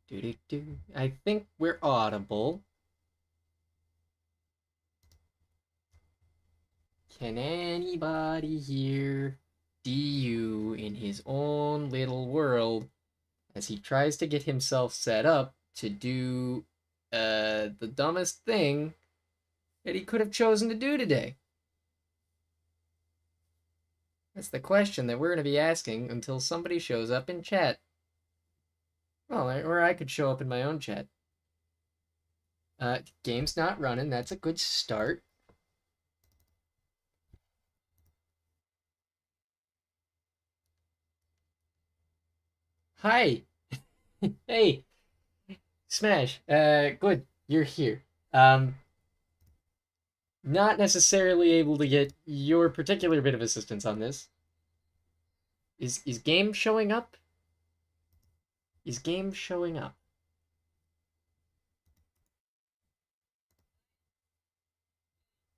Do. I think we're audible. Can anybody hear DU in his own little world as he tries to get himself set up to do the dumbest thing that he could have chosen to do today? That's the question that we're going to be asking until somebody shows up in chat. Well, or I could show up in my own chat. Game's not running. That's a good start. Hi. Hey. Smash. Good. You're here. Not necessarily able to get your particular bit of assistance on this. Is game showing up? Is game showing up?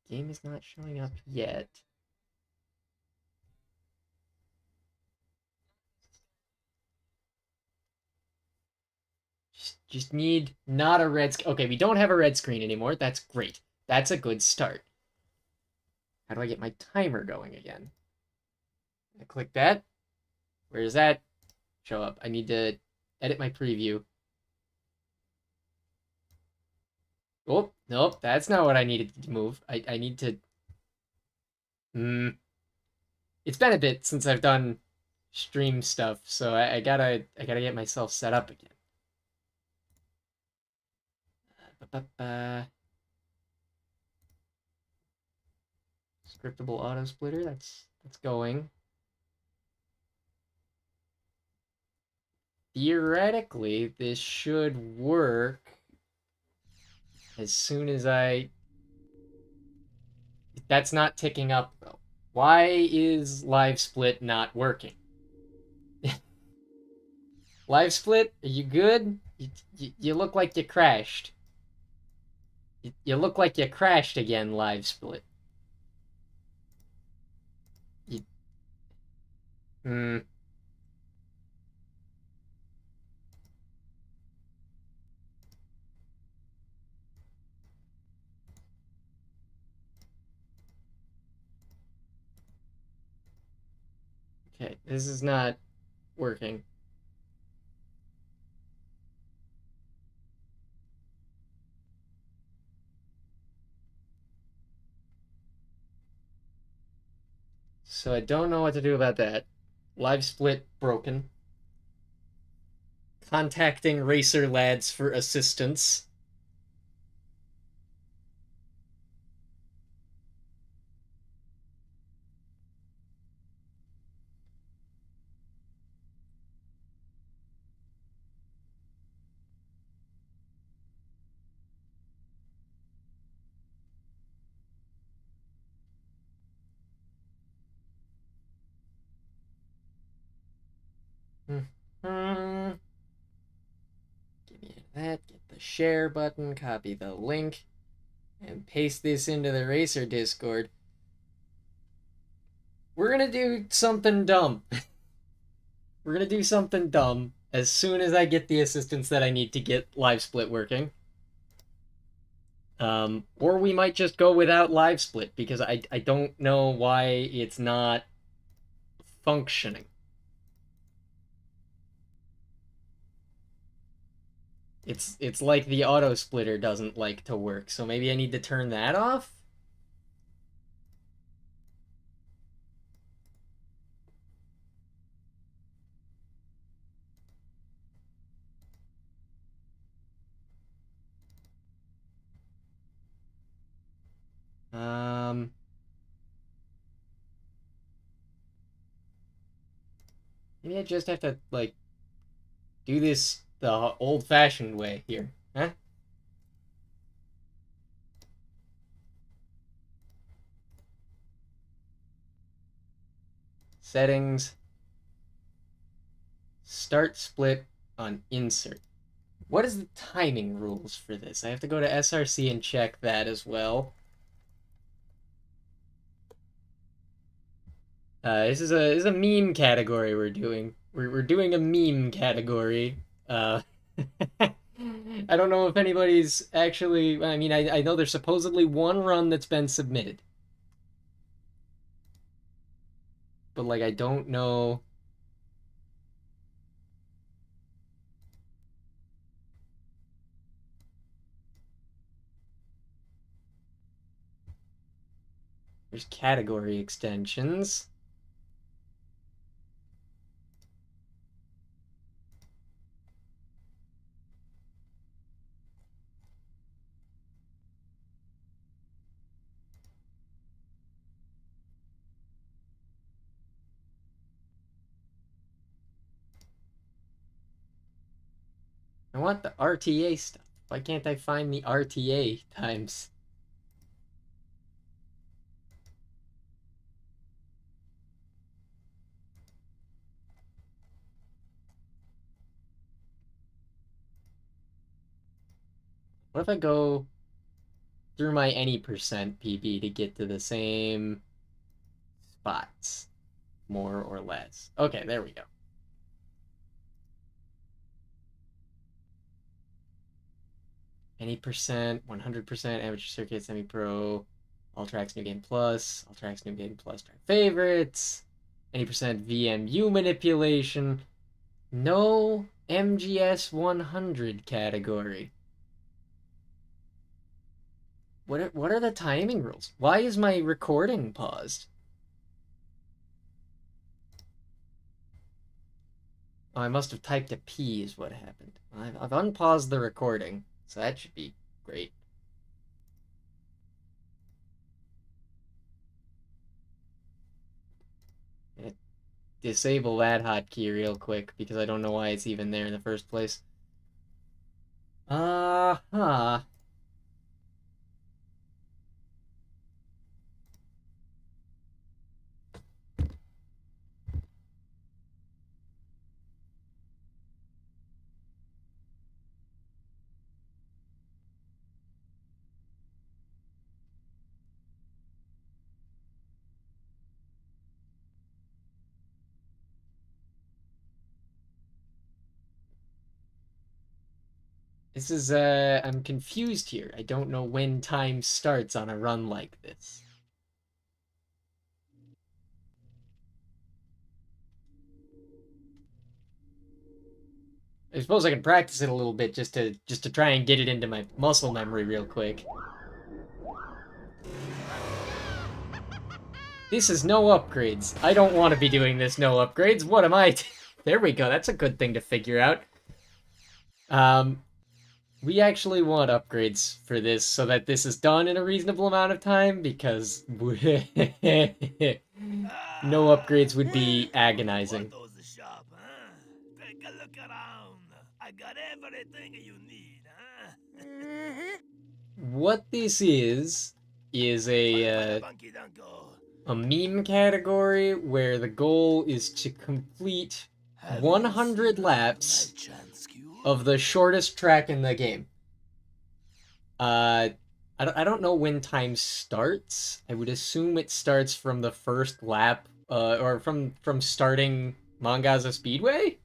Game is not showing up yet. Just need not a red screen. Okay, we don't have a red screen anymore. That's great. That's a good start. How do I get my timer going again? I click that. Where does that show up? I need to edit my preview. Oh, nope, that's not what I needed to move. I need to... It's been a bit since I've done stream stuff, so I gotta get myself set up again. Scriptable auto splitter, that's going. Theoretically, this should work as soon as I... That's not ticking up, though. Why is live split not working? Live split, are you good? You look like you crashed. You look like you crashed again, live split. You, hmm. Okay, this is not working. So I don't know what to do about that. Live split broken. Contacting Racer Lads for assistance. Mm-hmm. Give me that. Get the share button. Copy the link. And paste this into the Racer Discord. We're gonna do something dumb. We're gonna do something dumb as soon as I get the assistance that I need to get live split working. Or we might just go without live split because I don't know why it's not functioning. It's like the auto splitter doesn't like to work, so maybe I need to turn that off? Um, Maybe I just have to, like, do this the old-fashioned way here, huh? Settings, start split on insert. What is the timing rules for this? I have to go to SRC and check that as well. This is a meme category we're doing. We're doing a meme category. I don't know if anybody's actually. I mean, I know there's supposedly one run that's been submitted, but like I don't know. There's category extensions. I want the RTA stuff. Why can't I find the RTA times? What if I go through my any percent PB to get to the same spots, more or less? Okay, there we go. Any percent, 100%, amateur circuit, semi-pro, all tracks, new game plus, all tracks, new game plus, track favorites, any percent VMU manipulation, no MGS 100 category. What are the timing rules? Why is my recording paused? Oh, I must have typed a P is what happened. I've unpaused the recording, so that should be great. Disable that hotkey real quick because I don't know why it's even there in the first place. Uh-huh. This is, I'm confused here. I don't know when time starts on a run like this. I suppose I can practice it a little bit just to try and get it into my muscle memory real quick. This is no upgrades. I don't want to be doing this no upgrades. What am I? There we go. That's a good thing to figure out. We actually want upgrades for this so that this is done in a reasonable amount of time because no upgrades would be agonizing. Take a look around. I got everything you need, huh? What this is a meme category where the goal is to complete 100 laps of the shortest track in the game. I don't know when time starts. I would assume it starts from the first lap, or from starting Mon Gazza Speedway.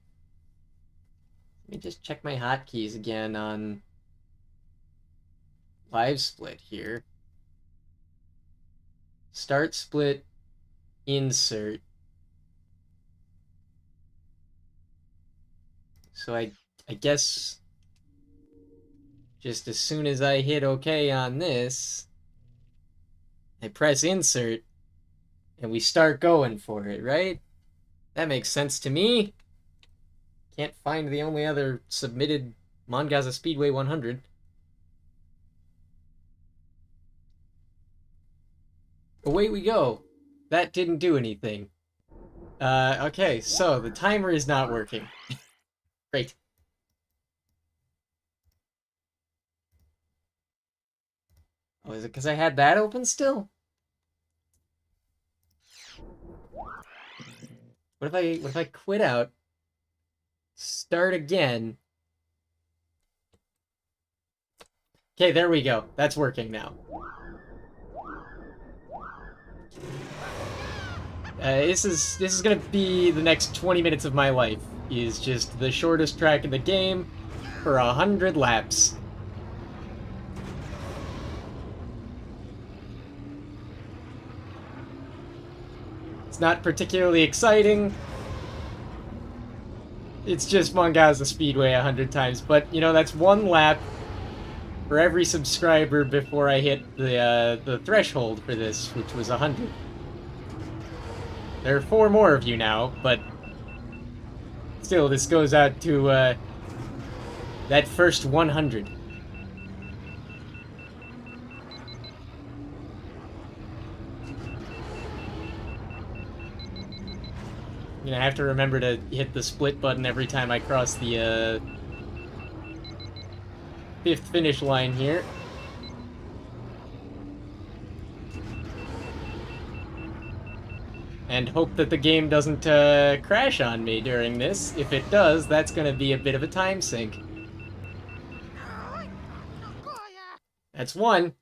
Let me just check my hotkeys again on live split here. Start split, insert. So I guess just as soon as I hit OK on this, I press insert, and we start going for it, right? That makes sense to me. Can't find the only other submitted Mon Gazza Speedway 100. Away we go. That didn't do anything. Okay, so the timer is not working. Great. Oh, is it because I had that open still? What if I quit out, start again? Okay, there we go. That's working now. This is gonna be the next 20 minutes of my life. Is just the shortest track in the game, for 100 laps. It's not particularly exciting. It's just Mon Gazza Speedway 100 times, but, you know, that's one lap for every subscriber before I hit the threshold for this, which was 100. There are 4 more of you now, but still, this goes out to that first 100. I'm gonna have to remember to hit the split button every time I cross the 5th finish line here. And hope that the game doesn't crash on me during this. If it does, that's gonna be a bit of a time sink. That's 1.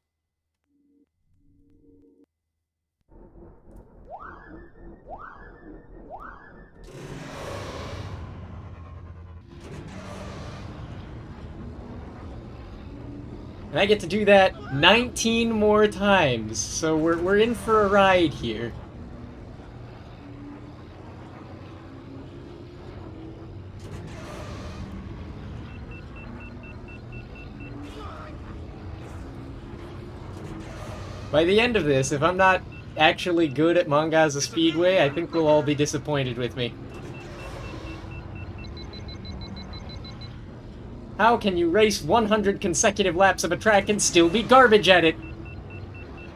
And I get to do that 19 more times, so we're in for a ride here. By the end of this, if I'm not actually good at Mon Gazza Speedway, I think we'll all be disappointed with me. How can you race 100 consecutive laps of a track and still be garbage at it?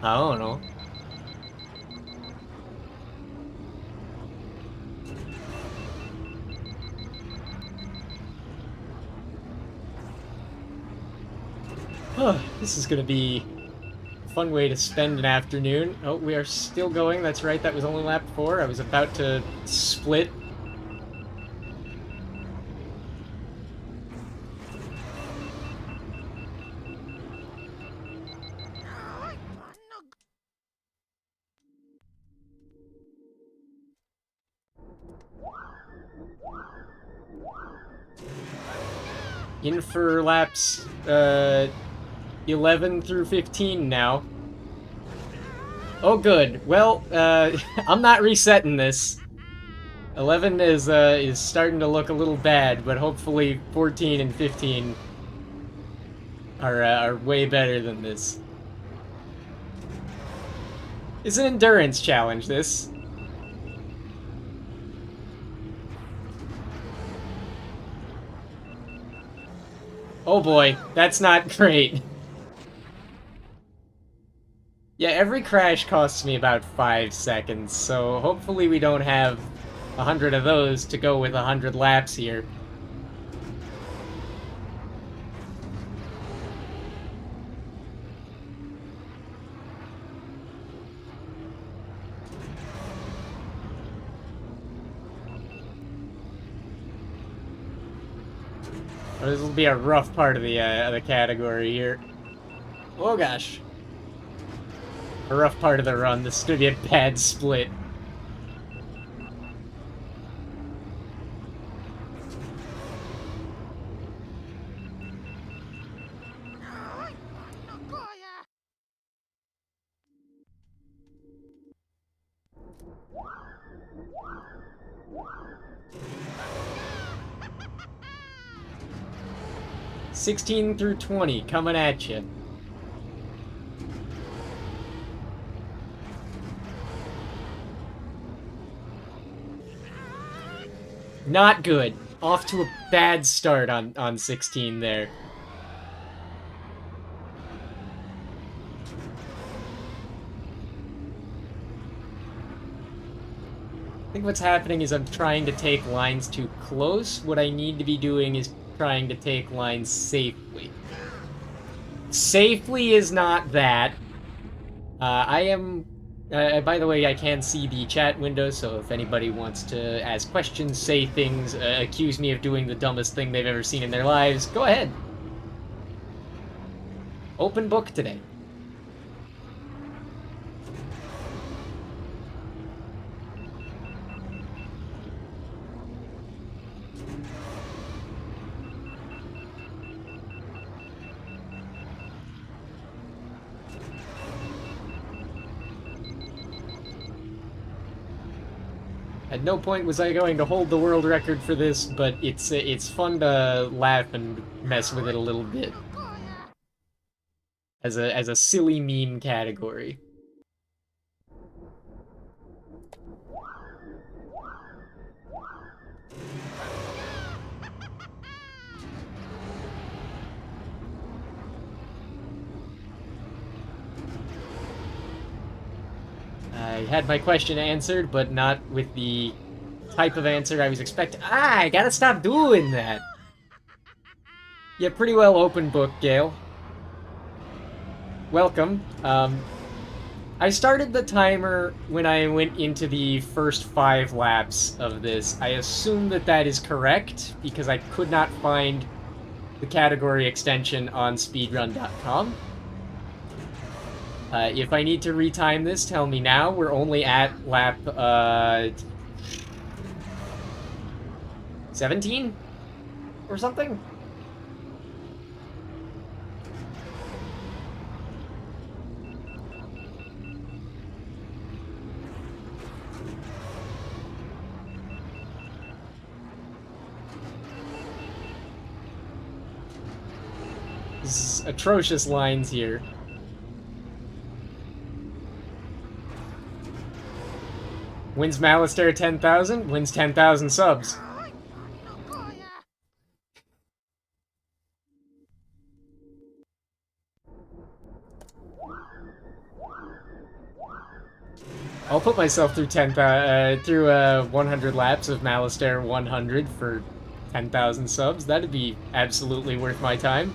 I don't know. This is gonna be a fun way to spend an afternoon. Oh, we are still going. That's right, that was only lap 4. I was about to split. In for laps 11 through 15 now. Oh, good. Well, I'm not resetting this. 11 is starting to look a little bad, but hopefully 14 and 15 are way better than this. It's an endurance challenge, this. Oh boy, that's not great. Yeah, every crash costs me about 5 seconds, so hopefully we don't have 100 of those to go with 100 laps here. This will be a rough part of the category here. Oh gosh. A rough part of the run. This is going to be a bad split. $16 through $20 coming at you. Not good. Off to a bad start on 16 there. I think what's happening is I'm trying to take lines too close. What I need to be doing is trying to take lines safely. Safely is not that. I am... by the way, I can see the chat window, so if anybody wants to ask questions, say things, accuse me of doing the dumbest thing they've ever seen in their lives, go ahead. Open book today. At no point was I going to hold the world record for this, but it's fun to laugh and mess with it a little bit as a silly meme category. I had my question answered, but not with the type of answer I was expecting. Ah, I gotta stop doing that. Yeah, pretty well open book, Gale. Welcome. I started the timer when I went into the first 5 laps of this. I assume that that is correct, because I could not find the category extension on speedrun.com. If I need to retime this, tell me now. We're only at lap, 17? Or something? This is atrocious lines here. Wins Malistaire 10,000, wins 10,000 subs. I'll put myself through 100 laps of Malistaire 100 for 10,000 subs. That'd be absolutely worth my time.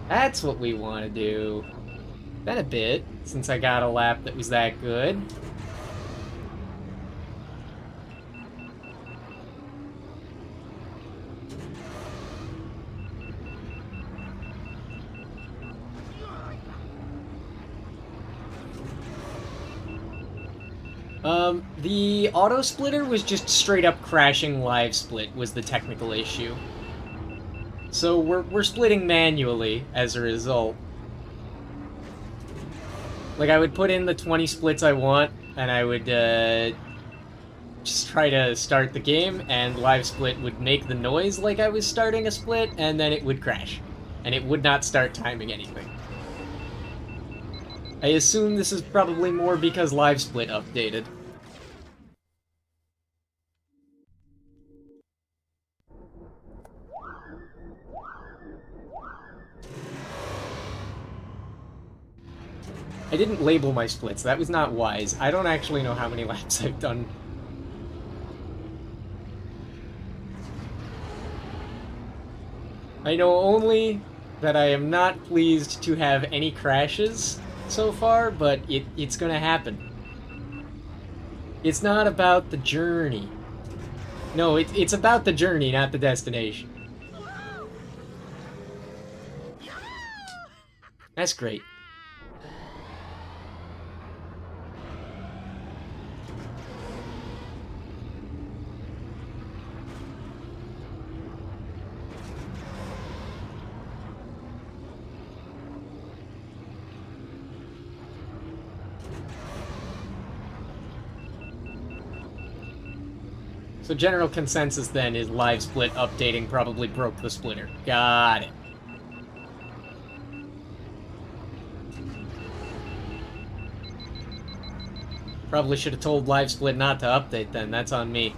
That's what we want to do. Been a bit since I got a lap that was that good. The auto splitter was just straight up crashing live split was the technical issue. So we're splitting manually as a result. Like, I would put in the 20 splits I want, and I would just try to start the game, and live split would make the noise like I was starting a split, and then it would crash. And it would not start timing anything. I assume this is probably more because live split updated. I didn't label my splits. That was not wise. I don't actually know how many laps I've done. I know only that I am not pleased to have any crashes so far, but it's gonna happen. It's not about the journey. No, it's about the journey, not the destination. That's great. So general consensus then is live split updating probably broke the splitter. Got it. Probably should have told live split not to update then. That's on me.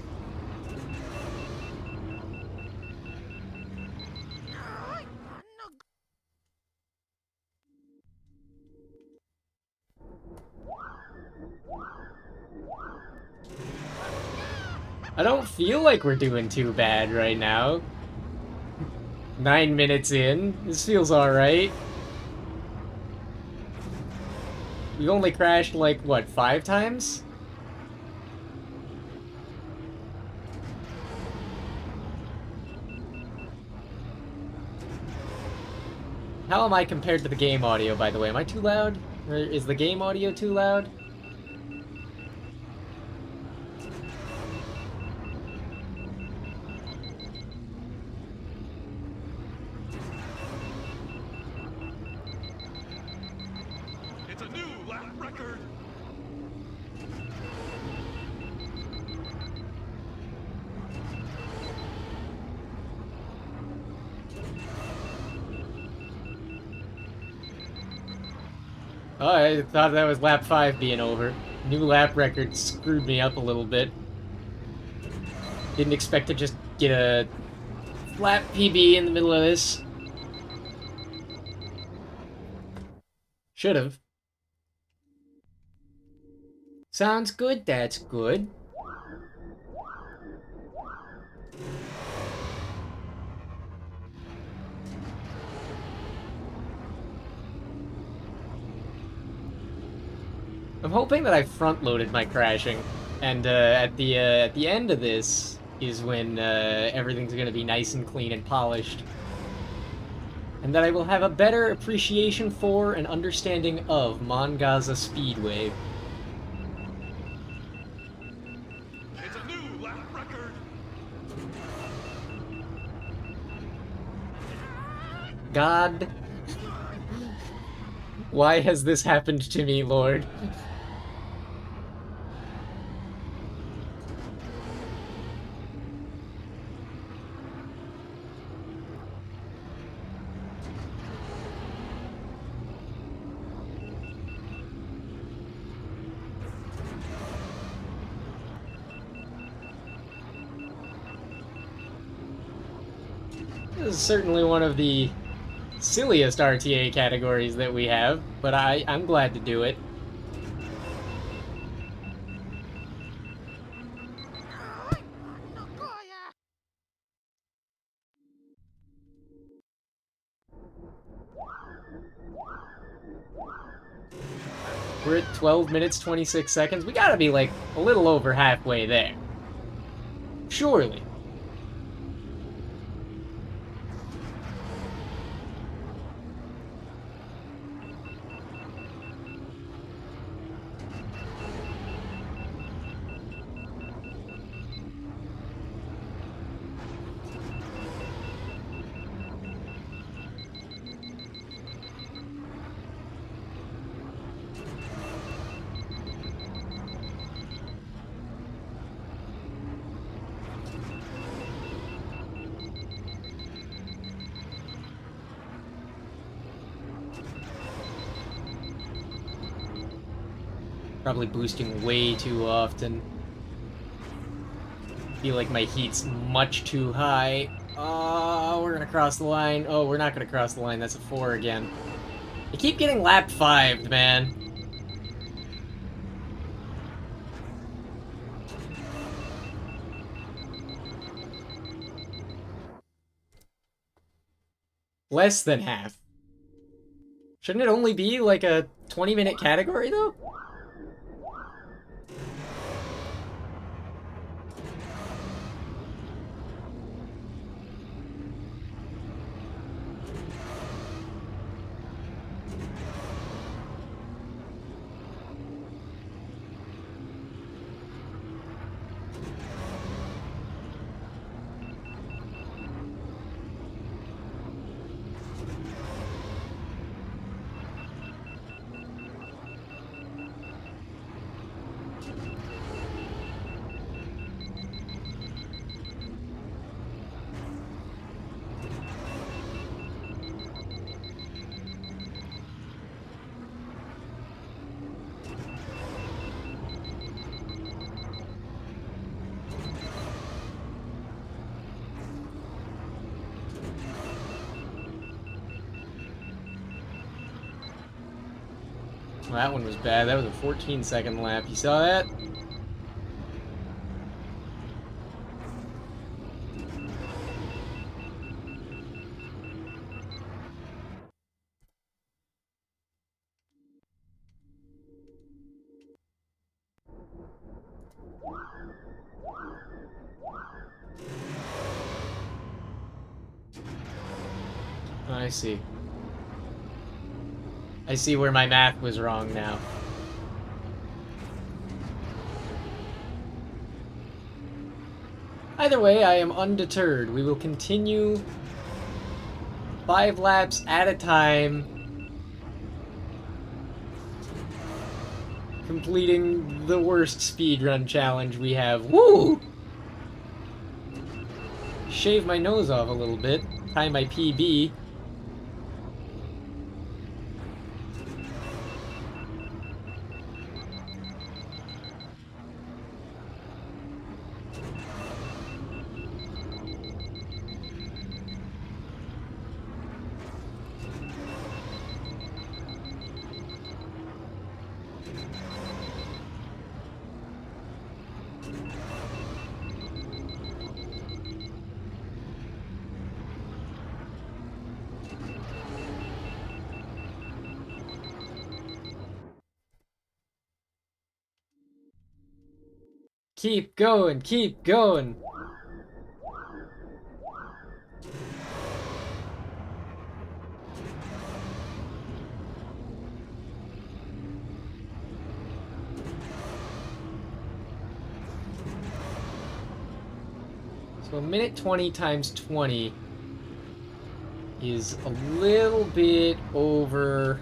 I don't feel like we're doing too bad right now. 9 minutes in. This feels alright. We've only crashed, like, what, 5 times? How am I compared to the game audio, by the way? Am I too loud? Or is the game audio too loud? Oh, I thought that was lap 5 being over. New lap record screwed me up a little bit. Didn't expect to just get a flat PB in the middle of this. Should've. Sounds good, that's good. I'm hoping that I front-loaded my crashing, and at the end of this is when everything's gonna be nice and clean and polished, and that I will have a better appreciation for and understanding of Mon Gazza Speedway. It's a new lap record. God, why has this happened to me, Lord? This is certainly one of the silliest RTA categories that we have, but I'm glad to do it. We're at 12 minutes, 26 seconds. We gotta be, like, a little over halfway there. Surely. Probably boosting way too often. Feel like my heat's much too high. Oh, we're gonna cross the line. Oh, we're not gonna cross the line. That's a 4 again. I keep getting lap 5'd, man. Less than half. Shouldn't it only be like a 20-minute category, though? Well, that one was bad. That was a 14-second lap. You saw that? I see. I see where my math was wrong now. Either way, I am undeterred. We will continue 5 laps at a time, completing the worst speedrun challenge we have. Woo! Shave my nose off a little bit, tie my PB. Keep going, keep going. So a minute 20 times 20 is a little bit over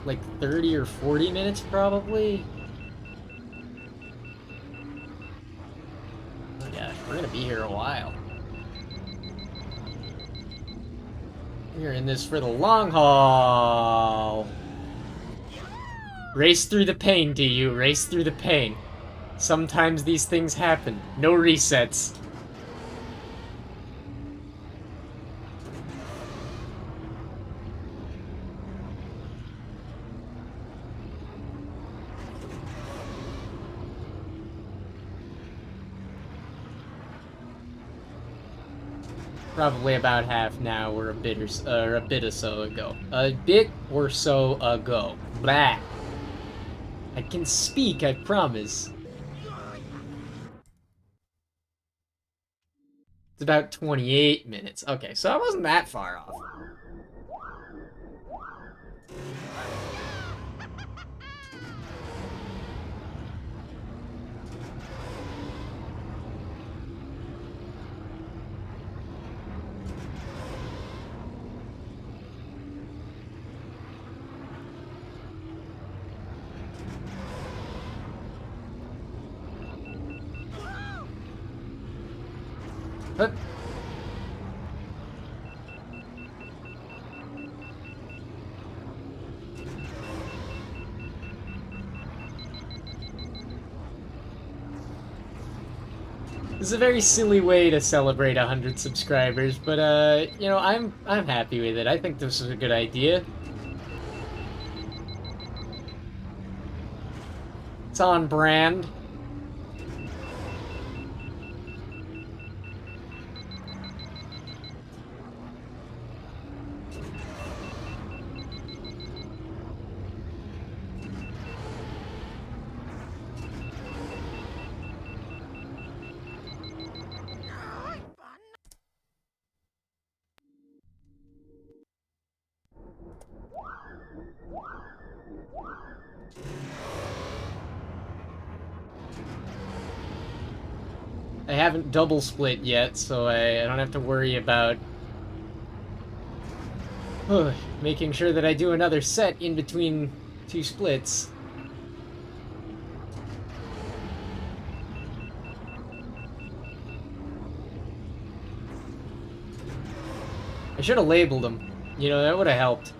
like 30 or 40 minutes probably. Oh gosh, we're gonna be here a while. We're in this for the long haul. Race through the pain, do you? Race through the pain. Sometimes these things happen. No resets. Probably about half now, or a bit or so ago. A bit or so ago. Blah. I can speak, I promise. It's about 28 minutes. Okay, so I wasn't that far off. But this is a very silly way to celebrate 100 subscribers, but you know, I'm happy with it. I think this is a good idea. It's on brand. I haven't double split yet, so I don't have to worry about making sure that I do another set in between two splits. I should have labeled them. You know, that would have helped.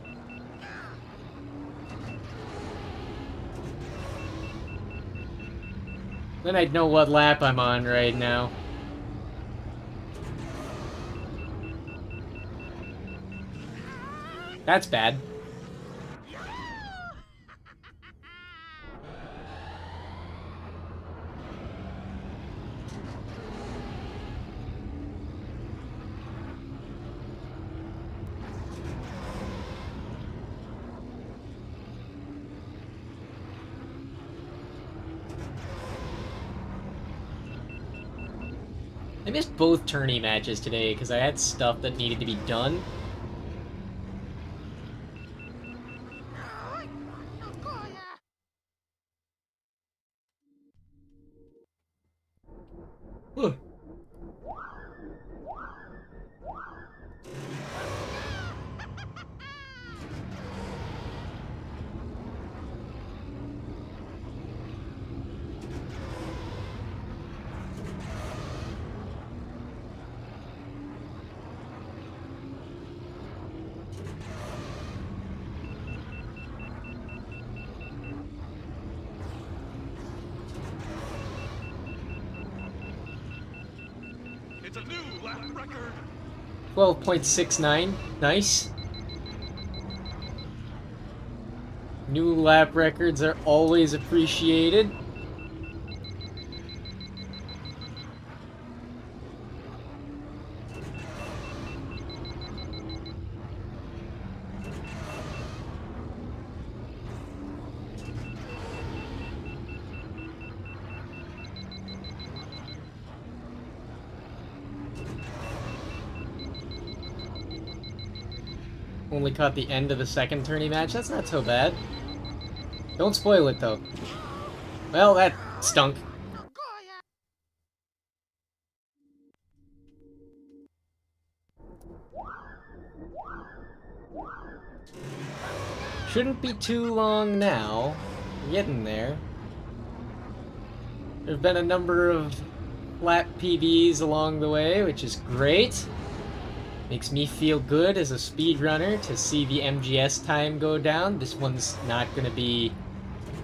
Then I'd know what lap I'm on right now. That's bad. I missed both tourney matches today because I had stuff that needed to be done. Ugh. It's a new lap record. 12.69. Nice. New lap records are always appreciated. Only caught the end of the second tourney match. That's not so bad. Don't spoil it, though. Well, that stunk. Shouldn't be too long now. We're getting there. There've been a number of lap PBs along the way, which is great. Makes me feel good as a speedrunner to see the MGS time go down. This one's not going to be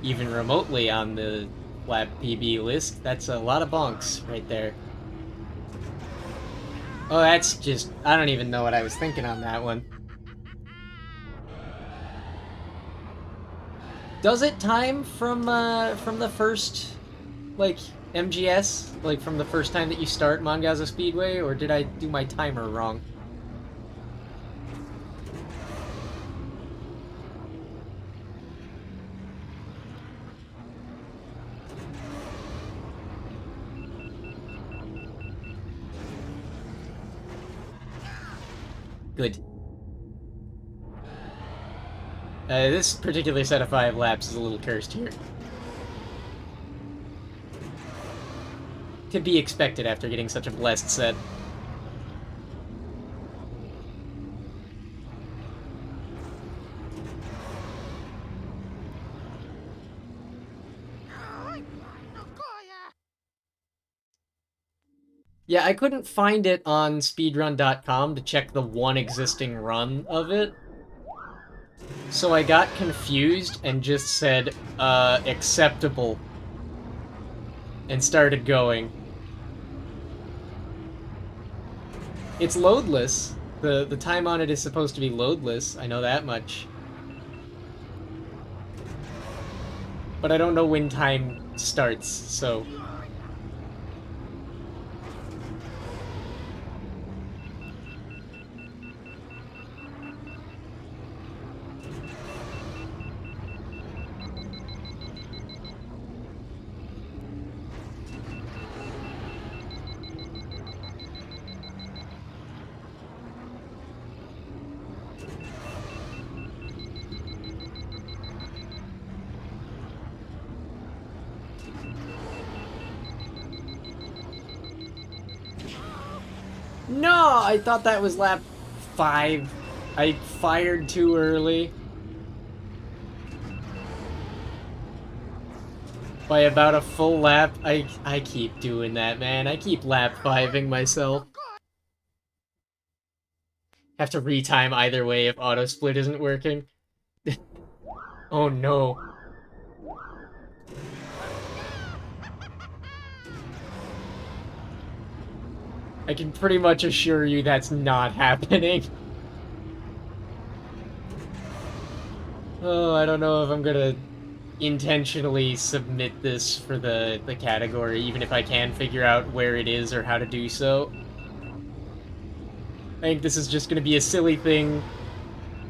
even remotely on the lap PB list. That's a lot of bonks right there. Oh, that's just... I don't even know what I was thinking on that one. Does it time from the first, like, MGS? Like, from the first time that you start Mon Gazza Speedway? Or did I do my timer wrong? Good. This particular set of 5 laps is a little cursed here. To be expected after getting such a blessed set. Yeah, I couldn't find it on speedrun.com to check the one existing run of it. So I got confused and just said, acceptable. And started going. It's loadless. The time on it is supposed to be loadless, I know that much. But I don't know when time starts, so... No! I thought that was lap 5. I fired too early. By about a full lap. I keep doing that, man. I keep lap 5ing myself. Have to retime either way if auto split isn't working. Oh no. I can pretty much assure you that's not happening. Oh, I don't know if I'm gonna intentionally submit this for the category, even if I can figure out where it is or how to do so. I think this is just gonna be a silly thing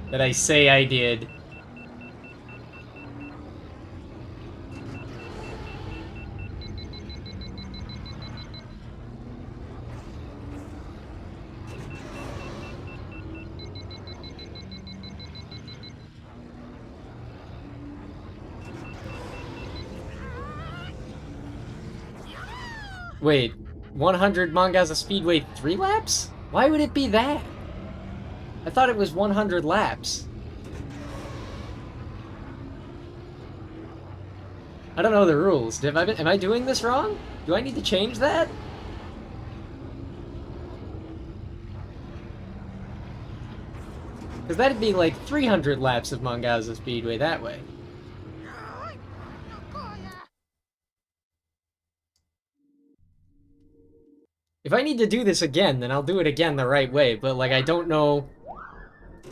that I say I did. Wait, 100 Mon Gazza Speedway 3 laps? Why would it be that? I thought it was 100 laps. I don't know the rules. Am I doing this wrong? Do I need to change that? Because that'd be like 300 laps of Mon Gazza Speedway that way. If I need to do this again, then I'll do it again the right way, but, like, I don't know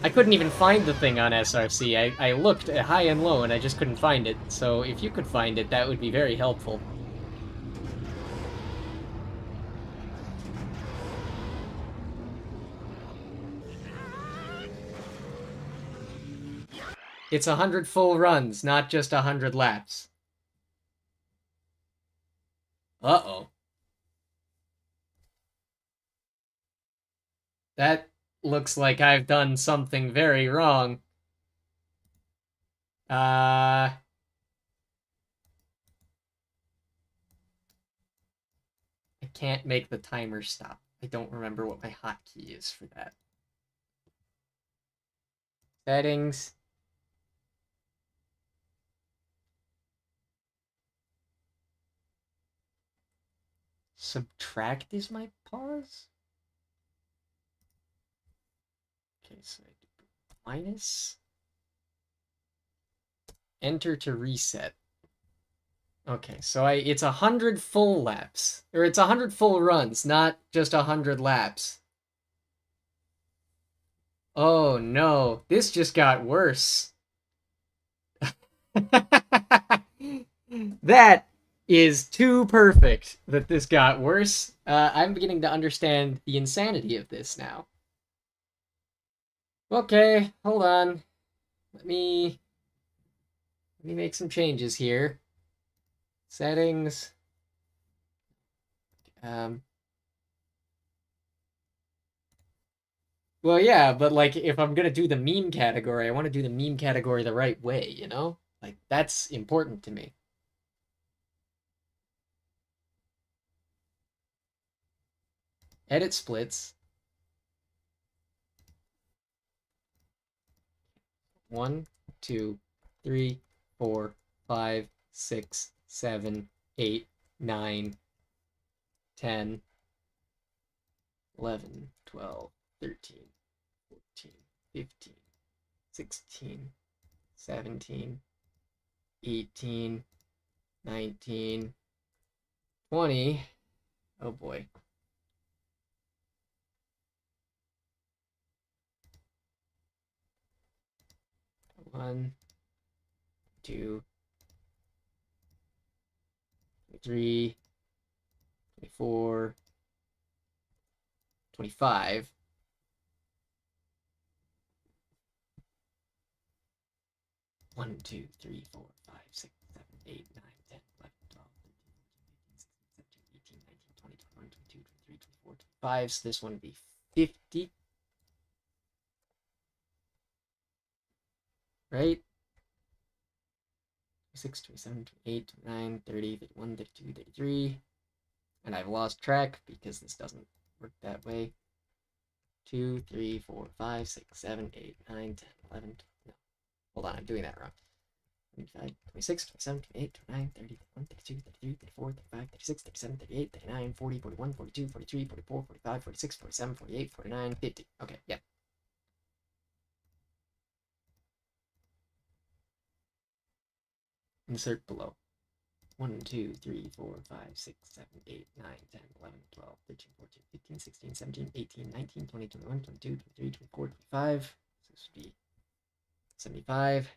I couldn't even find the thing on SRC. I looked at high and low and I just couldn't find it. So if you could find it, that would be very helpful. It's 100 full runs, not just 100 laps. Uh-oh. That looks like I've done something very wrong. I can't make the timer stop. I don't remember what my hotkey is for that. Settings. Subtract is my pause? Okay, so I do minus. Enter to reset. Okay, so it's 100 full laps. Or it's 100 full runs, not just 100 laps. Oh no, this just got worse. That is too perfect that this got worse. I'm beginning to understand the insanity of this now. Okay, hold on. Let me make some changes here. Settings. Well, yeah, but like if I'm gonna do the meme category, I want to do the meme category the right way, you know? Like that's important to me. Edit splits. 1, 2, 3, 4, 5, 6, 7, 8, 9, 10, 11, 12, 13, 14, 15, 16, 17, 18, 19, 20. Oh boy. 1, 2, 3, 24, 25. 1, 2, 3, 4, 5, 6, 7, 8, 9, 10, 11, 12, 13, 14, 15, 16, 17, 18, 19, 20, 21, 22, 23, 24, 25. So this one would be 50. Right? 26, 27, 28, 29, 30, 31, 32, 33. And I've lost track because this doesn't work that way. 2, 3, 4, 5, 6, 7, 8, 9, 10, 11, 12. No. Hold on, I'm doing that wrong. 25, 26, 27, 28, 29, 30, 31, 32, 33, 34, 35, 36, 37, 38, 39, 40, 41, 42, 43, 44, 45, 46, 47, 48, 49, 50. Okay, yeah. Insert below. 1, 2, 3, 4, 5, 6, 7, 8, 9, 10, 11, 12, 13, 14, 15, 16, 17, 18, 19, 20, 21, 22, 23, 24, 25. So this would be 75.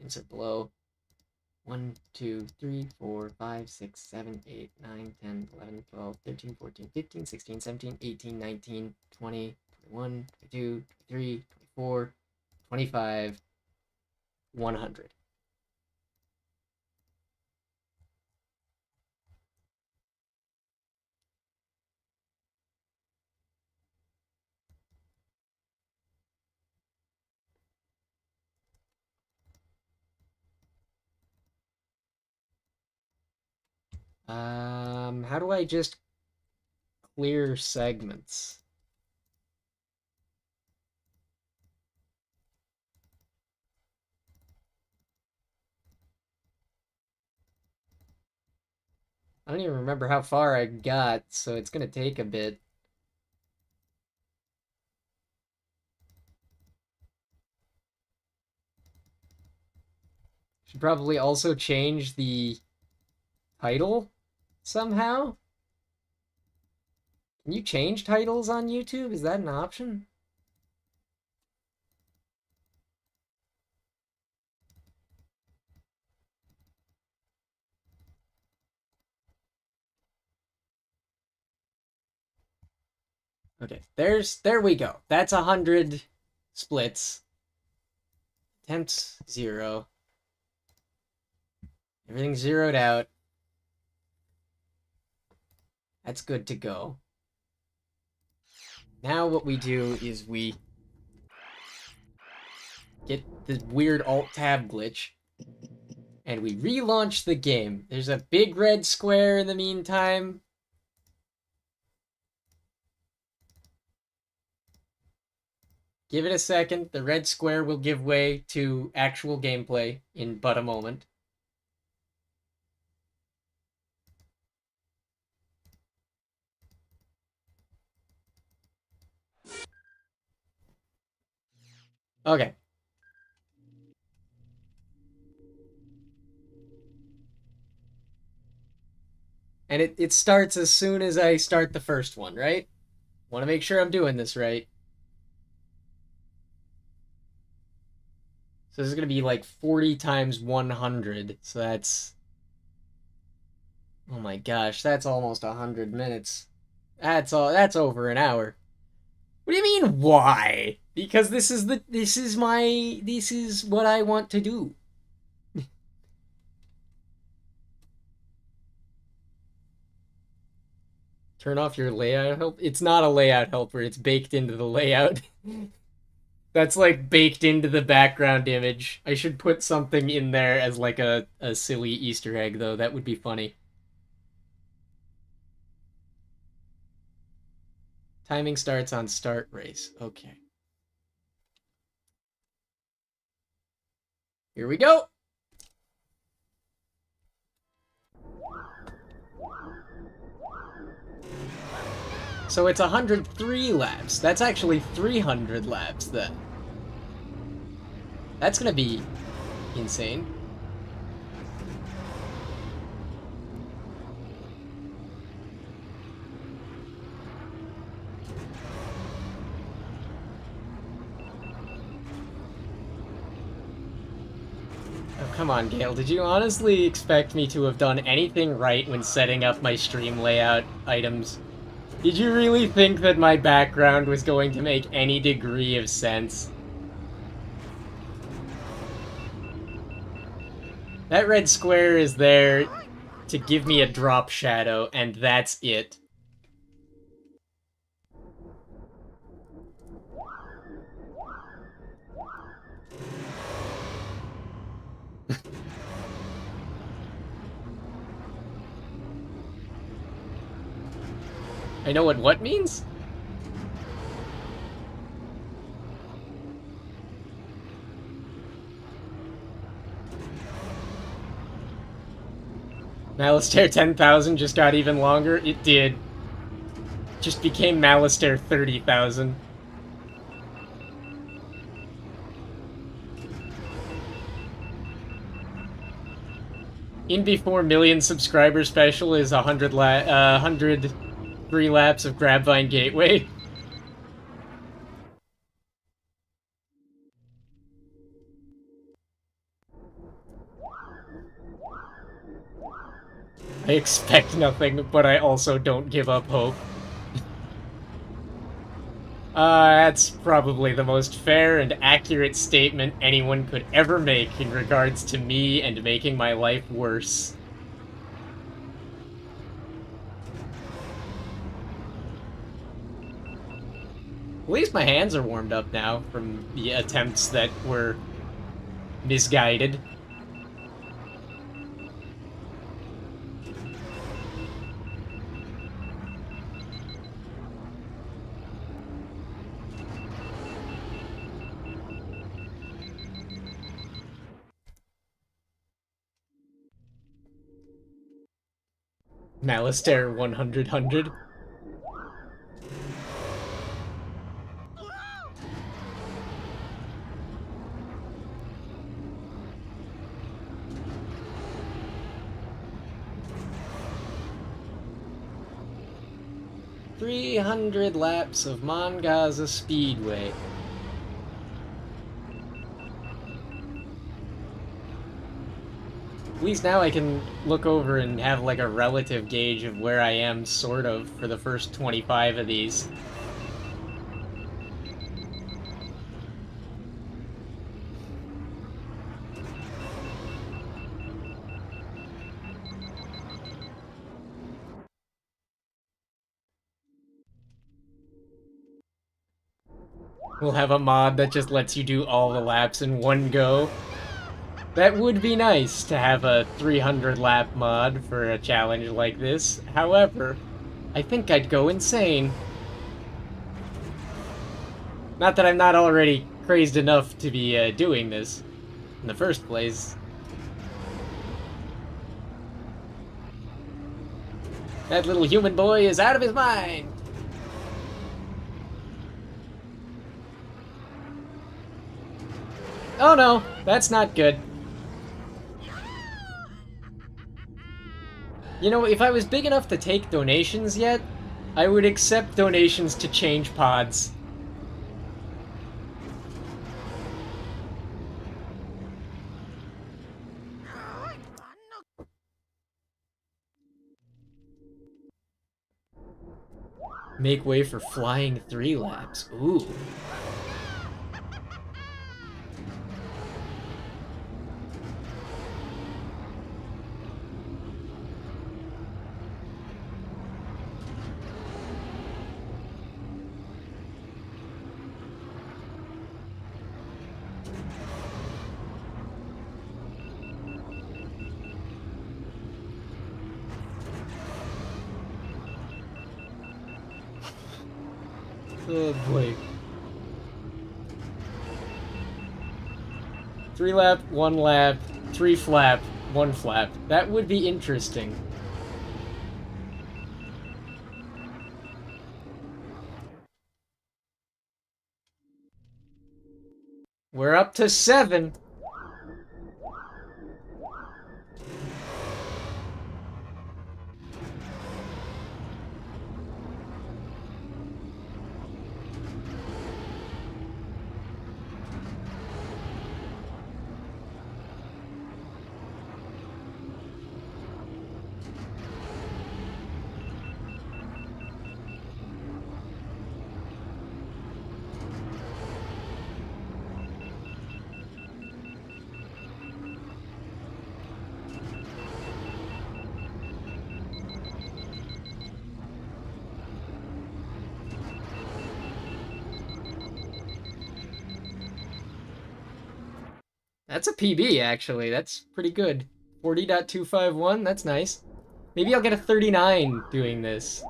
Insert below. 1, 2, 3, 4, 5, 6, 7, 8, 9, 10, 11, 12, 13, 14, 15, 16, 17, 18, 19, 20, 21, 22, 23, 24, 25, 100. How do I just clear segments? I don't even remember how far I got, so it's gonna take a bit. Should probably also change the title somehow. Can you change titles on YouTube? Is that an option? Okay, there we go. That's 100 splits. Attempts 0. Everything's zeroed out. That's good to go. Now what we do is we get the weird Alt-Tab glitch, and we relaunch the game. There's a big red square in the meantime. Give it a second. The red square will give way to actual gameplay in but a moment. Okay. And it starts as soon as I start the first one, right? Want to make sure I'm doing this right. So this is going to be like 40 times 100. So that's... Oh my gosh, that's almost 100 minutes. That's over an hour. What do you mean, why? Because this is what I want to do. Turn off your layout help. It's not a layout helper, it's baked into the layout. That's like baked into the background image. I should put something in there as like a silly Easter egg, though. That would be funny. Timing starts on start race. Okay. Here we go. So it's 103 laps. That's actually 300 laps then. That's gonna be insane. Oh, come on, Gale. Did you honestly expect me to have done anything right when setting up my stream layout items? Did you really think that my background was going to make any degree of sense? That red square is there to give me a drop shadow, and that's it. I know what means? Malistaire 10,000 just got even longer? It did. Just became Malistaire 30,000. In before million subscriber special is 100 free laps of Grabvine Gateway. I expect nothing, but I also don't give up hope. That's probably the most fair and accurate statement anyone could ever make in regards to me and making my life worse. At least my hands are warmed up now from the attempts that were misguided. Malistaire 100. 300 laps of Mon Gazza Speedway. At least now I can look over and have like a relative gauge of where I am, sort of, for the first 25 of these. We'll have a mod that just lets you do all the laps in one go. That would be nice to have a 300 lap mod for a challenge like this. However, I think I'd go insane. Not that I'm not already crazed enough to be doing this in the first place. That little human boy is out of his mind! Oh no, that's not good. You know, if I was big enough to take donations yet, I would accept donations to change pods. Make way for flying 3 laps. Ooh. Oh boy. 3 lap, 1 lap, 3 flap, 1 flap. That would be interesting. We're up to 7. That's a PB, actually. That's pretty good. 40.251, that's nice. Maybe I'll get a 39 doing this.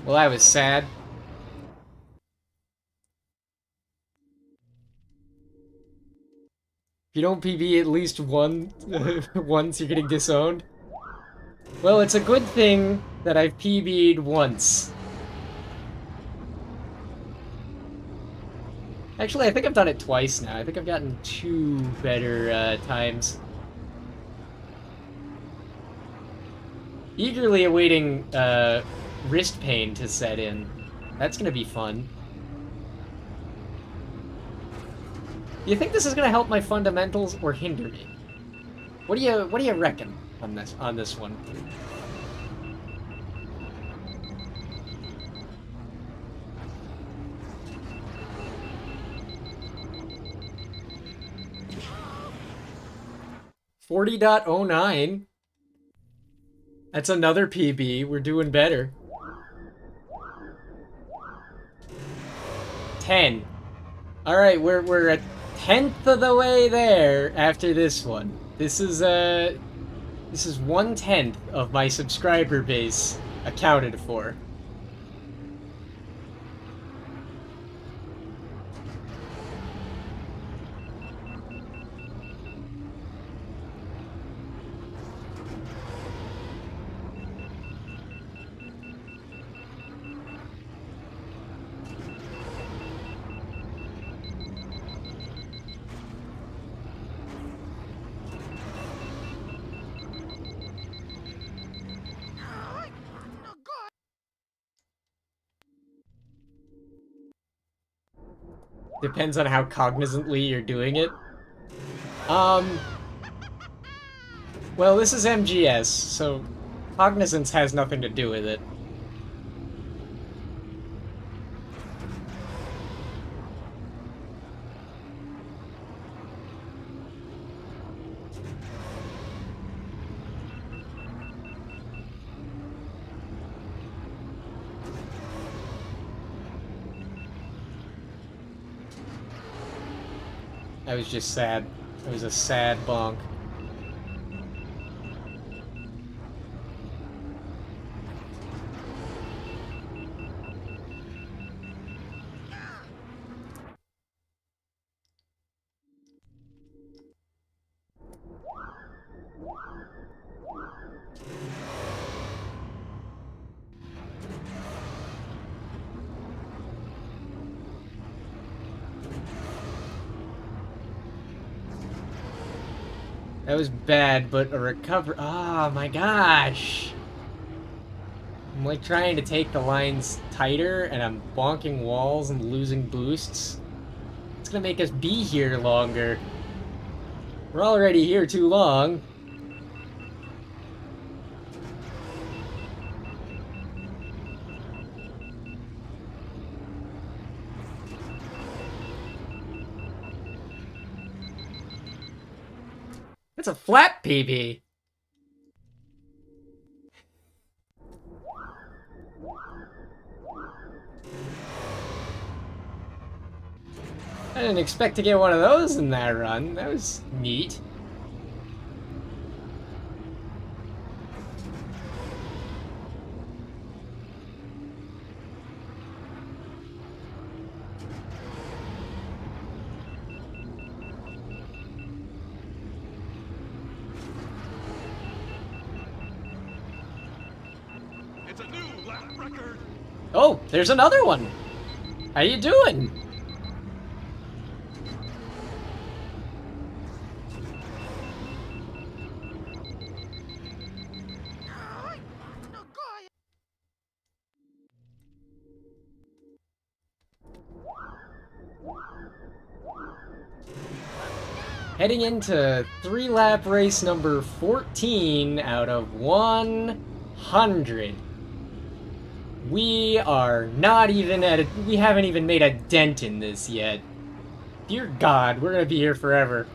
Well, that was sad. If you don't PB at least one once, you're getting disowned. Well, it's a good thing that I've PB'd once. Actually, I think I've done it twice now. I think I've gotten 2 better times. Eagerly awaiting wrist pain to set in. That's gonna be fun. Do you think this is gonna help my fundamentals or hinder me? What do you reckon on this one? .09. That's another PB. We're doing better. 10. All right, we're a 10th of the way there after this one. This is 1/10 of my subscriber base accounted for. Depends on how cognizantly you're doing it. Um, well, this is MGS, so cognizance has nothing to do with it. I was just sad. It was a sad bonk. That was bad, but a recover. Oh my gosh! I'm like trying to take the lines tighter, and I'm bonking walls and losing boosts. It's gonna make us be here longer. We're already here too long. That's a flat PB. I didn't expect to get one of those in that run. That was neat. It's a new lap record. Oh, there's another one. How you doing? Heading into 3-lap race number 14 out of 100. We are not even at it. We haven't even made a dent in this yet. Dear God, we're gonna be here forever.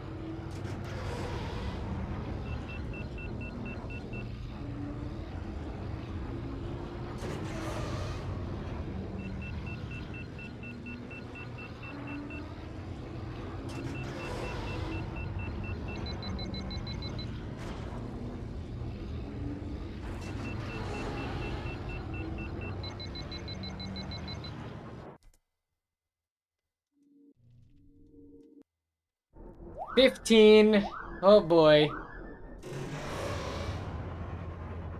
$15. Oh boy.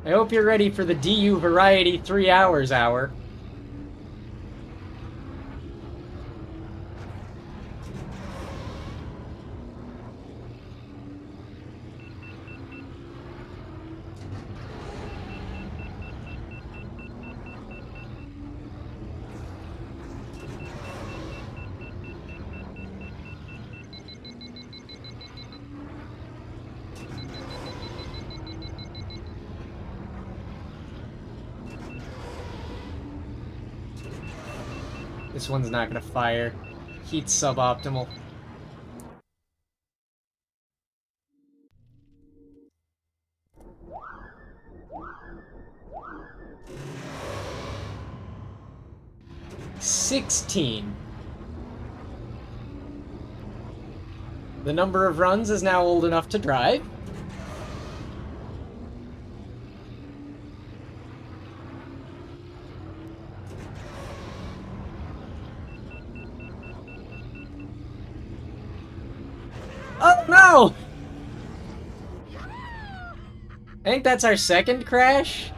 I hope you're ready for the DU Variety 3 Hours Hour. This one's not gonna fire. Heat's suboptimal. $16. The number of runs is now old enough to drive. Oh no! I think that's our second crash.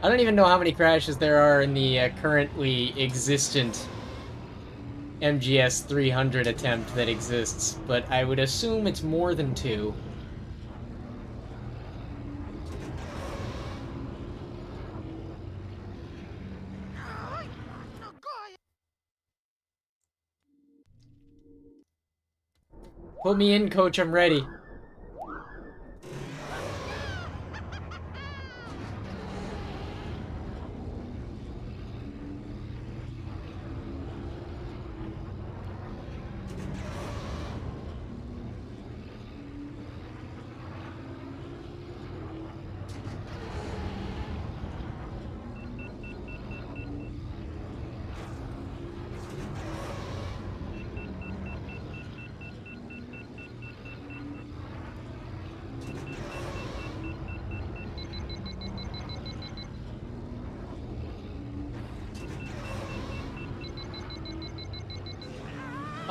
I don't even know how many crashes there are in the currently existent MGS 300 attempt that exists, but I would assume it's more than 2. Put me in, coach, I'm ready.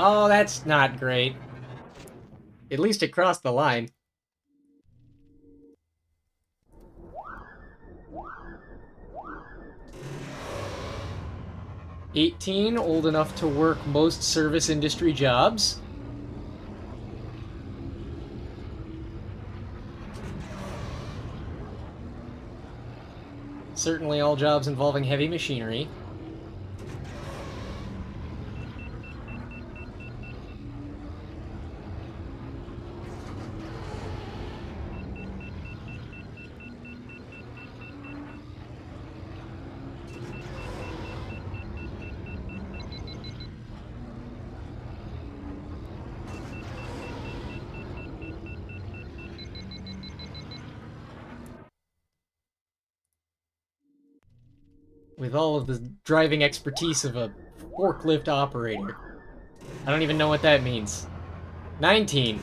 Oh, that's not great. At least it crossed the line. 18, old enough to work most service industry jobs. Certainly all jobs involving heavy machinery. With all of the driving expertise of a forklift operator. I don't even know what that means. 19.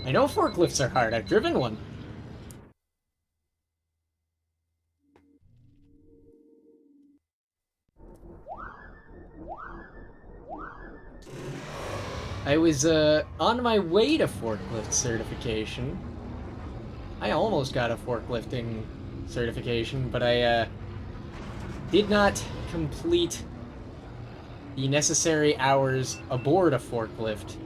I know forklifts are hard. I've driven one. I was on my way to forklift certification. I almost got a forklifting certification, but I did not complete the necessary hours aboard a forklift.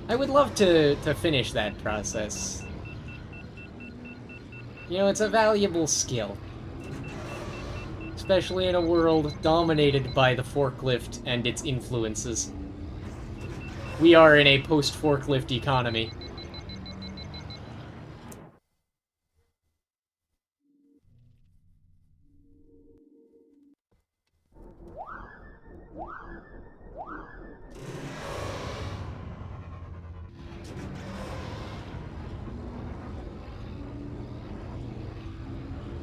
I would love to finish that process. You know, it's a valuable skill. Especially in a world dominated by the forklift and its influences. We are in a post-forklift economy.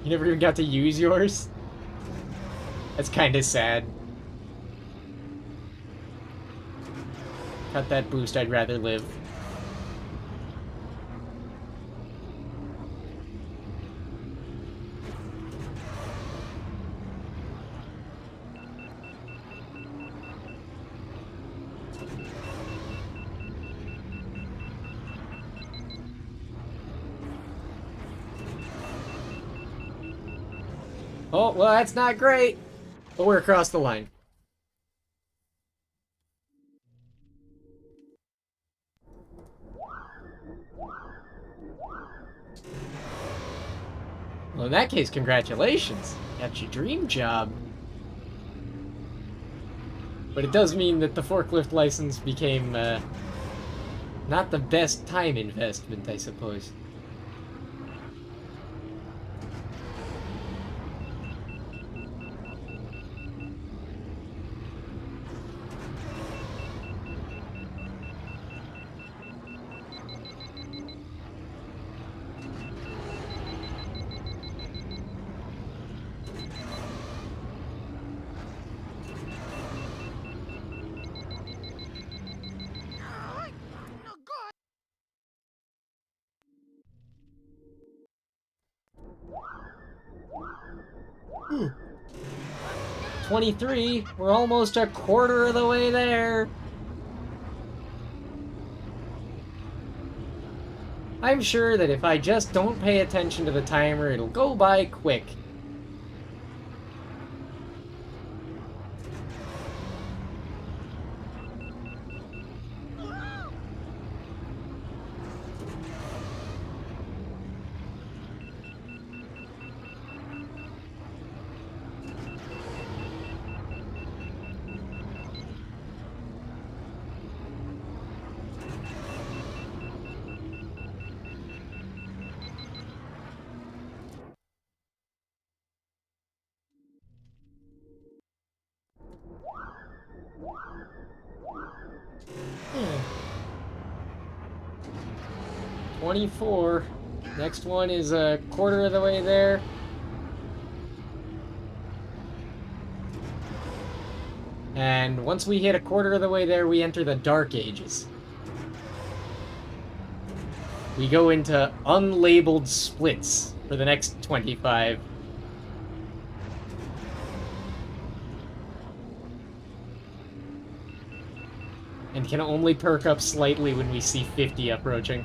You never even got to use yours? That's kinda sad. Cut that boost, I'd rather live. Oh, well, that's not great. But we're across the line. Well, in that case, congratulations. Got your dream job. But it does mean that the forklift license became, not the best time investment, I suppose. 23. We're almost a quarter of the way there. I'm sure that if I just don't pay attention to the timer, it'll go by quick. Hmm. 24. Next one is a quarter of the way there. And once we hit a quarter of the way there, we enter the Dark Ages. We go into unlabeled splits for the next 25. And can only perk up slightly when we see 50 approaching.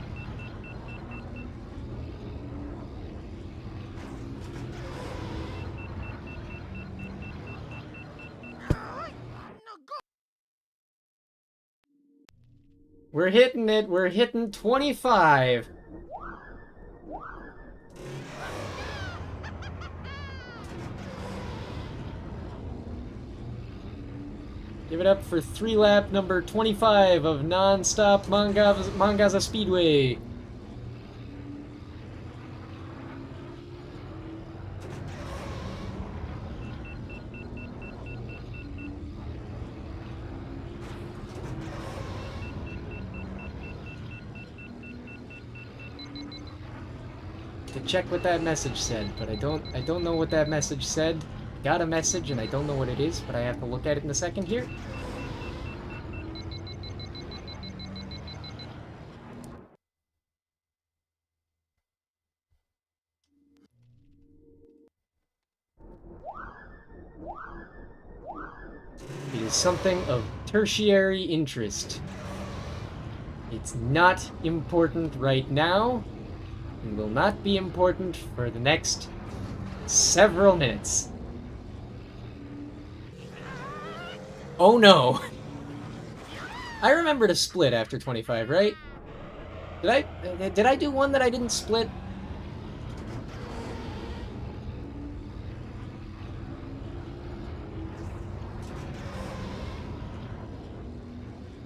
We're hitting it. We're hitting 25. Give it up for 3-lap number 25 of non-stop Mon Gazza Speedway. To check what that message said, but I don't know what that message said. Got a message and I don't know what it is, but I have to look at it in a second here. It is something of tertiary interest. It's not important right now, and will not be important for the next several minutes. Oh no! I remember to split after 25, right? Did I do one that I didn't split?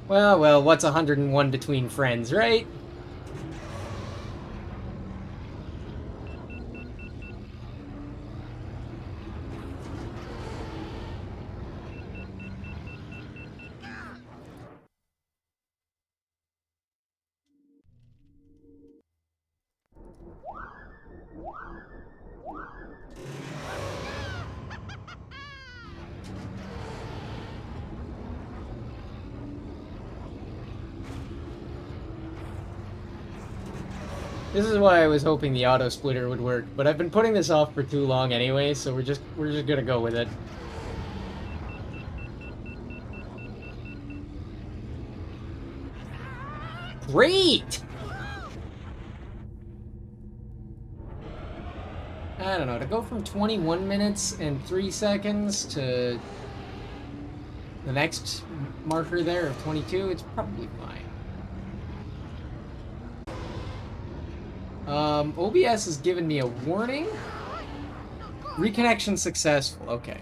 Well, what's 101 between friends, right? This is why I was hoping the auto splitter would work, but I've been putting this off for too long anyway, so we're just gonna go with it. Great! I don't know, to go from 21 minutes and 3 seconds to the next marker there of 22, it's probably fine. OBS has given me a warning. Reconnection successful. Okay.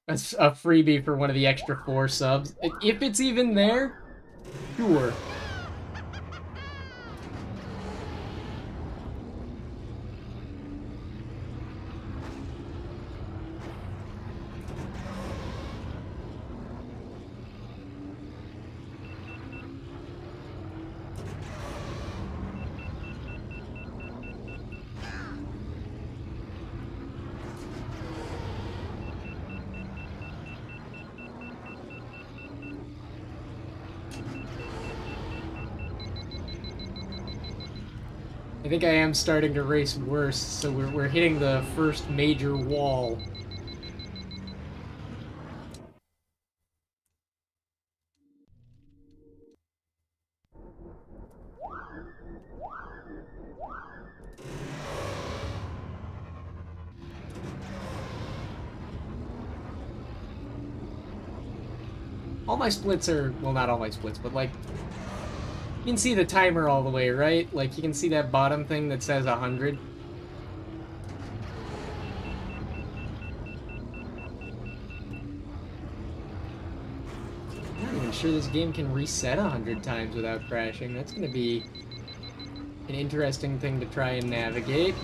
That's a freebie for one of the extra 4 subs. If it's even there, sure. think I am starting to race worse, so we're hitting the first major wall. All my splits are, well, not all my splits, but like, you can see the timer all the way, right? Like, you can see that bottom thing that says 100. I'm not even sure this game can reset 100 times without crashing. That's going to be an interesting thing to try and navigate.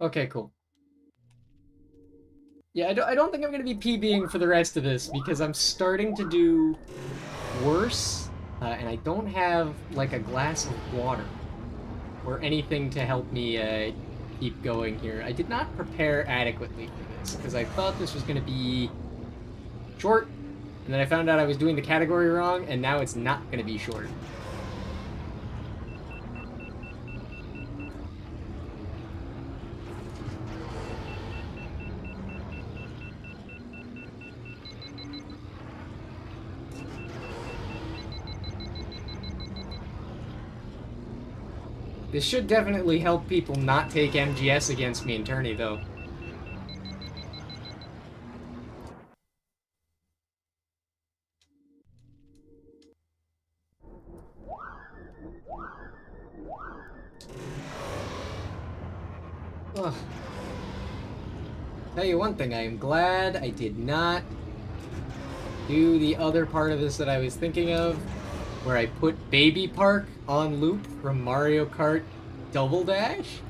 Okay, cool. Yeah, I don't think I'm going to be PBing for the rest of this because I'm starting to do worse, and I don't have, like, a glass of water or anything to help me keep going here. I did not prepare adequately for this because I thought this was going to be short, and then I found out I was doing the category wrong, and now it's not going to be short. This should definitely help people not take MGS against me in tourney, though. Ugh. Tell you one thing, I am glad I did not do the other part of this that I was thinking of, where I put Baby Park on loop from Mario Kart Double Dash.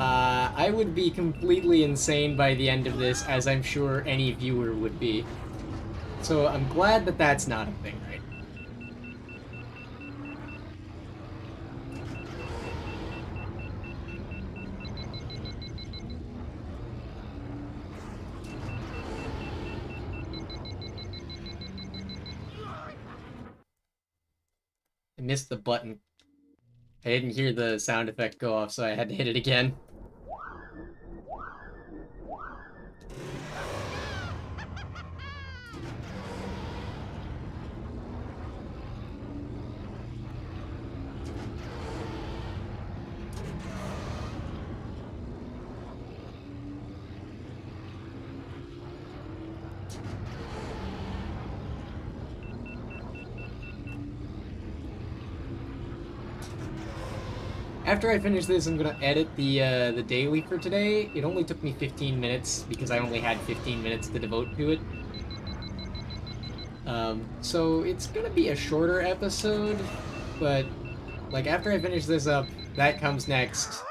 I would be completely insane by the end of this, as I'm sure any viewer would be. So I'm glad that that's not a thing, right? I missed the button. I didn't hear the sound effect go off, so I had to hit it again. After I finish this, I'm gonna edit the daily for today. It only took me 15 minutes because I only had 15 minutes to devote to it. So it's gonna be a shorter episode, but like after I finish this up, that comes next.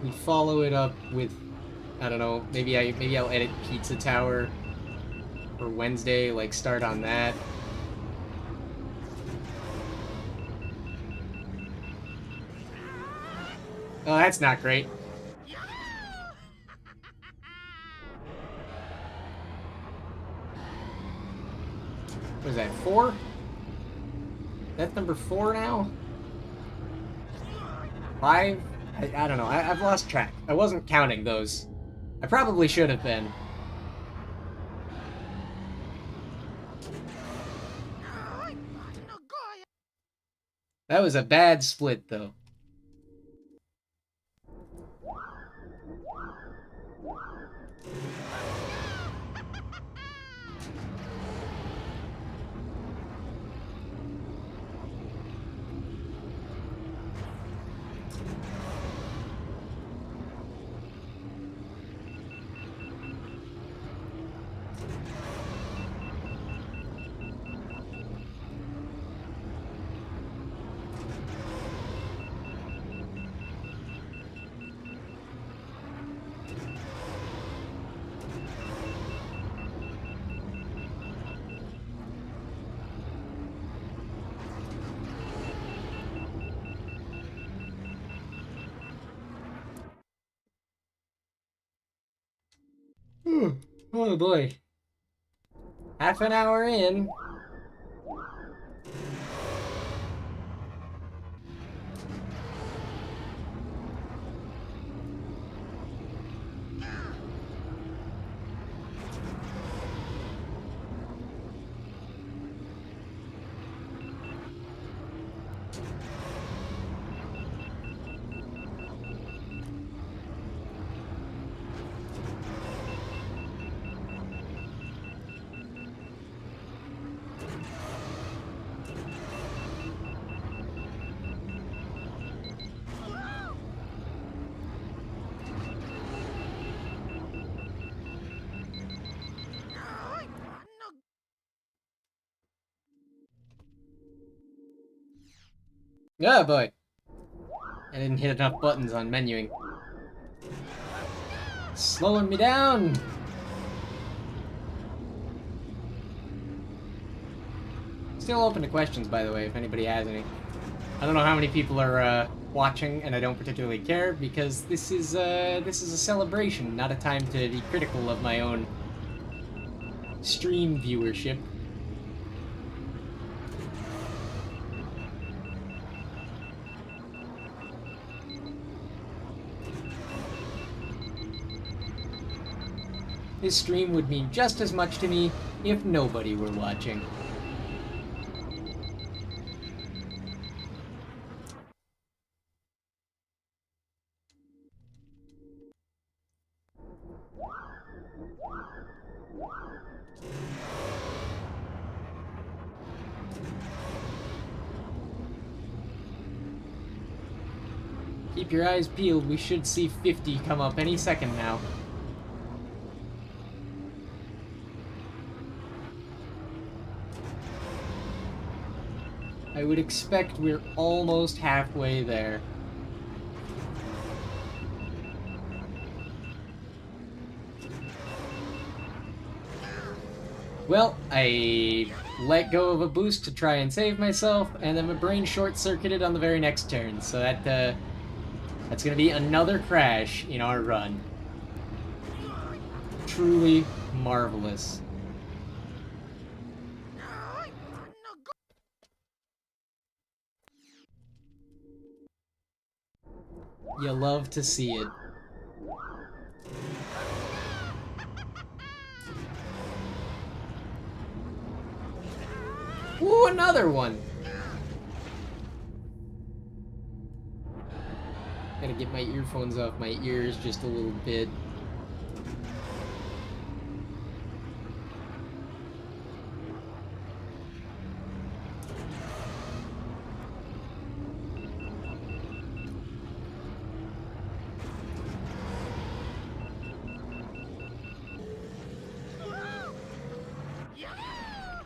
We follow it up with, I don't know, maybe I'll edit Pizza Tower for Wednesday, like start on that. Oh, that's not great. What is that, 4? That's number 4 now? 5? I don't know. I've lost track. I wasn't counting those. I probably should have been. That was a bad split, though. Oh boy. Half an hour in. Oh boy. I didn't hit enough buttons on menuing. Slowing me down! Still open to questions, by the way, if anybody has any. I don't know how many people are watching, and I don't particularly care, because this is a celebration, not a time to be critical of my own stream viewership. This stream would mean just as much to me if nobody were watching. Keep your eyes peeled, we should see 50 come up any second now. I would expect we're almost halfway there. Well, I let go of a boost to try and save myself, and then my brain short-circuited on the very next turn, so that's gonna be another crash in our run. Truly marvelous. You love to see it. Ooh, another one! Gotta get my earphones off my ears just a little bit.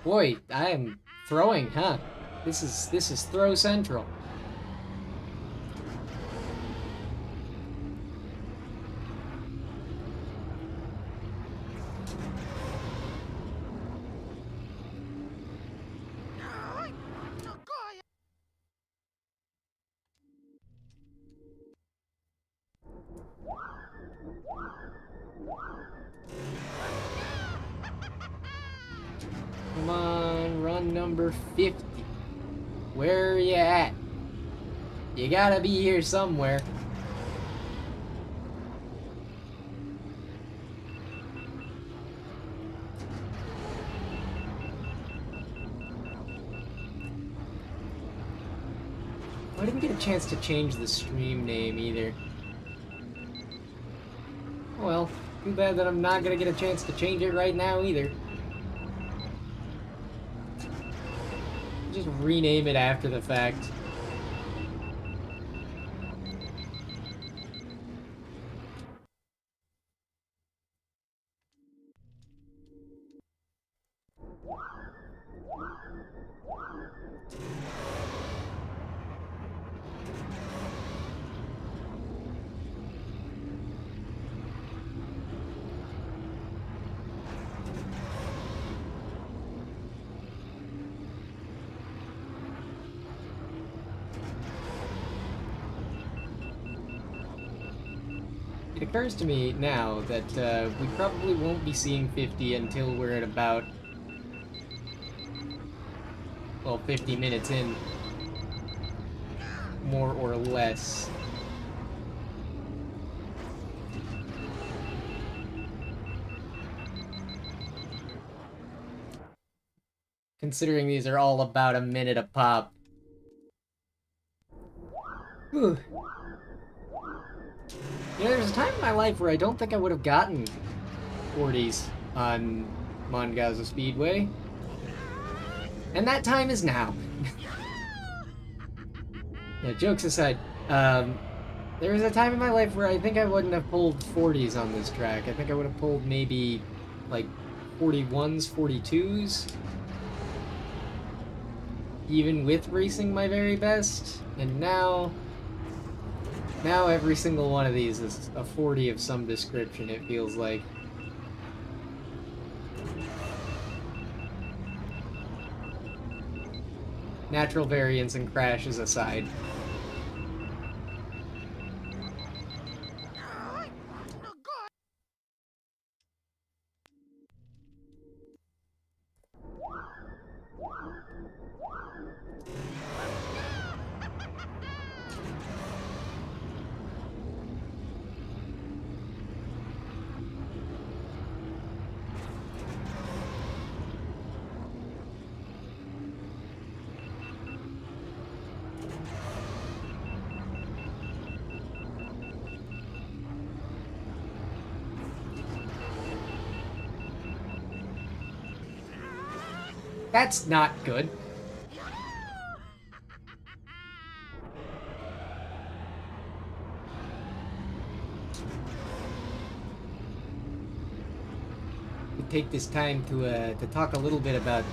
Boy, I am throwing, huh? This is throw central. Come on, run number 50. Where are you at? You gotta be here somewhere. I didn't get a chance to change the stream name either. Well, too bad that I'm not gonna get a chance to change it right now either. Just rename it after the fact. It occurs to me now that we probably won't be seeing 50 until we're at about, well, 50 minutes in, more or less. Considering these are all about a minute a pop. Whew. You know, there's a time in my life where I don't think I would have gotten 40s on Mon Gazza Speedway. And that time is now. Yeah, jokes aside, there was a time in my life where I think I wouldn't have pulled 40s on this track. I think I would have pulled maybe, like, 41s, 42s. Even with racing my very best. And now every single one of these is a 40 of some description, it feels like. Natural variance and crashes aside. That's not good. We take this time to talk a little bit about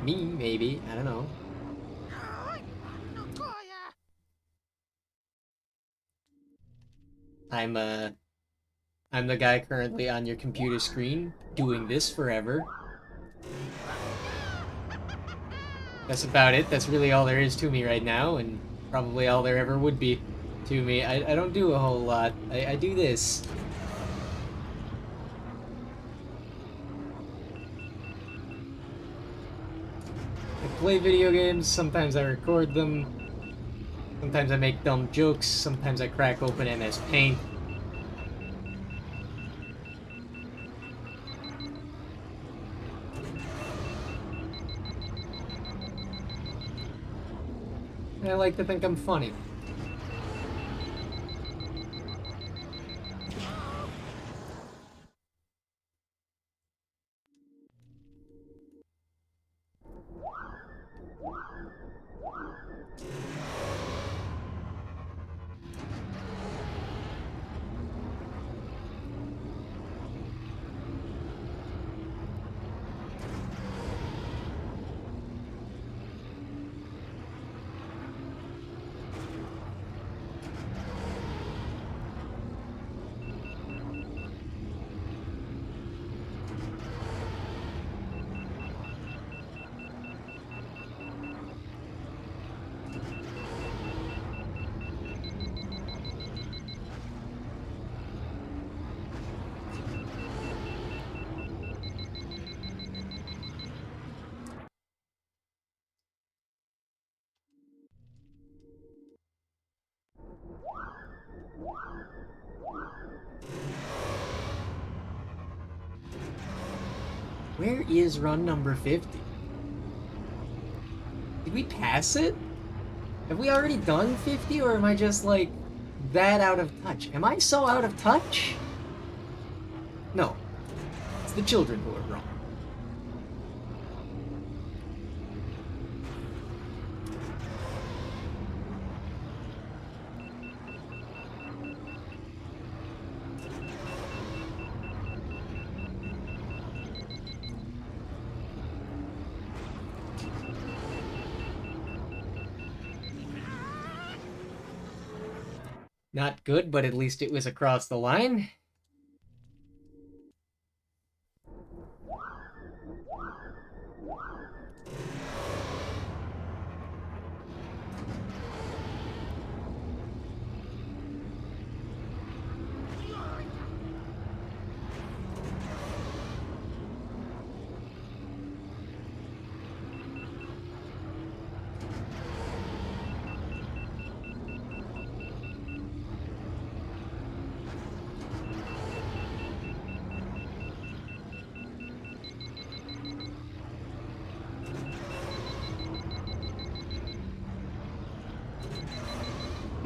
me, maybe. I don't know. I'm the guy currently on your computer screen doing this forever. That's about it. That's really all there is to me right now, and probably all there ever would be to me. I don't do a whole lot. I do this. I play video games, sometimes I record them, sometimes I make dumb jokes, sometimes I crack open MS Paint. And I like to think I'm funny. Where is run number 50? Did we pass it? Have we already done 50, or am I just, like, that out of touch? Am I so out of touch? No. It's the children who are wrong. Not good, but at least it was across the line.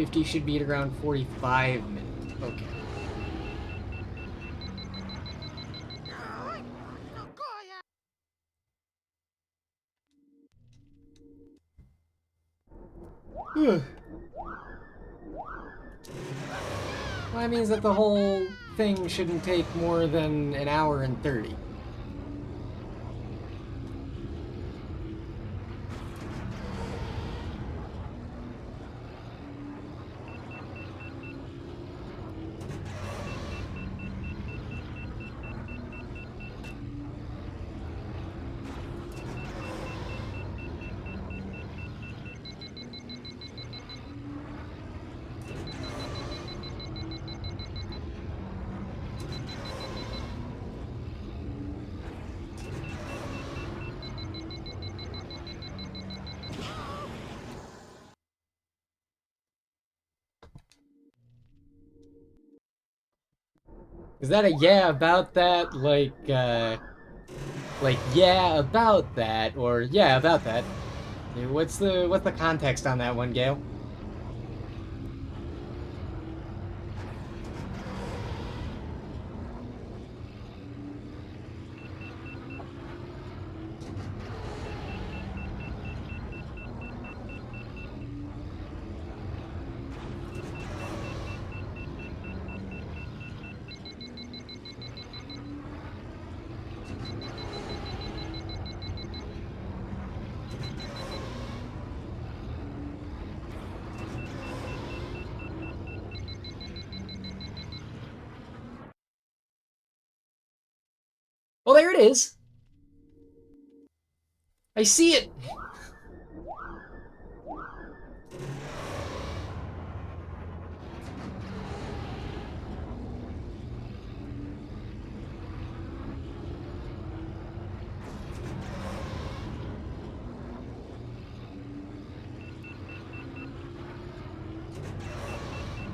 50 should be at around 45 minutes. Okay. Well, that means that the whole thing shouldn't take more than an hour and 30. Is that a yeah about that? Like yeah about that, or yeah about that? What's the context on that one, Gale? Oh, there it is. I see it.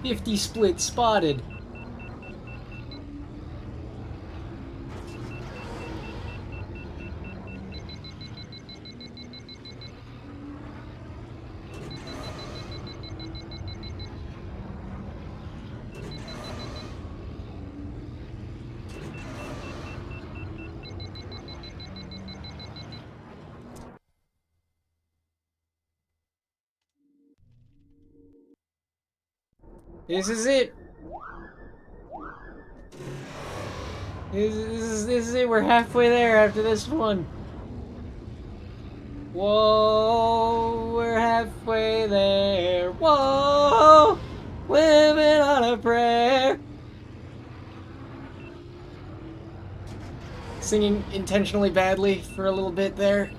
$50 split spotted. This is it. This is it. We're halfway there after this one. Whoa, we're halfway there. Whoa, living on a prayer. Singing intentionally badly for a little bit there.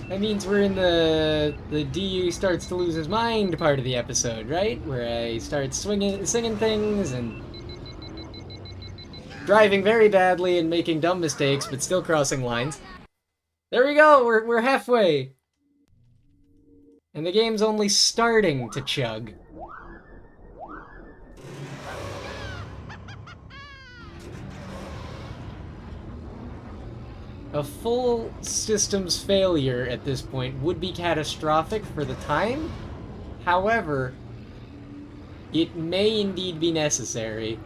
That means we're in the DU starts to lose his mind part of the episode, right? Where he starts singing things and driving very badly and making dumb mistakes, but still crossing lines. There we go. We're halfway, and the game's only starting to chug. A full systems failure at this point would be catastrophic for the time. However, it may indeed be necessary.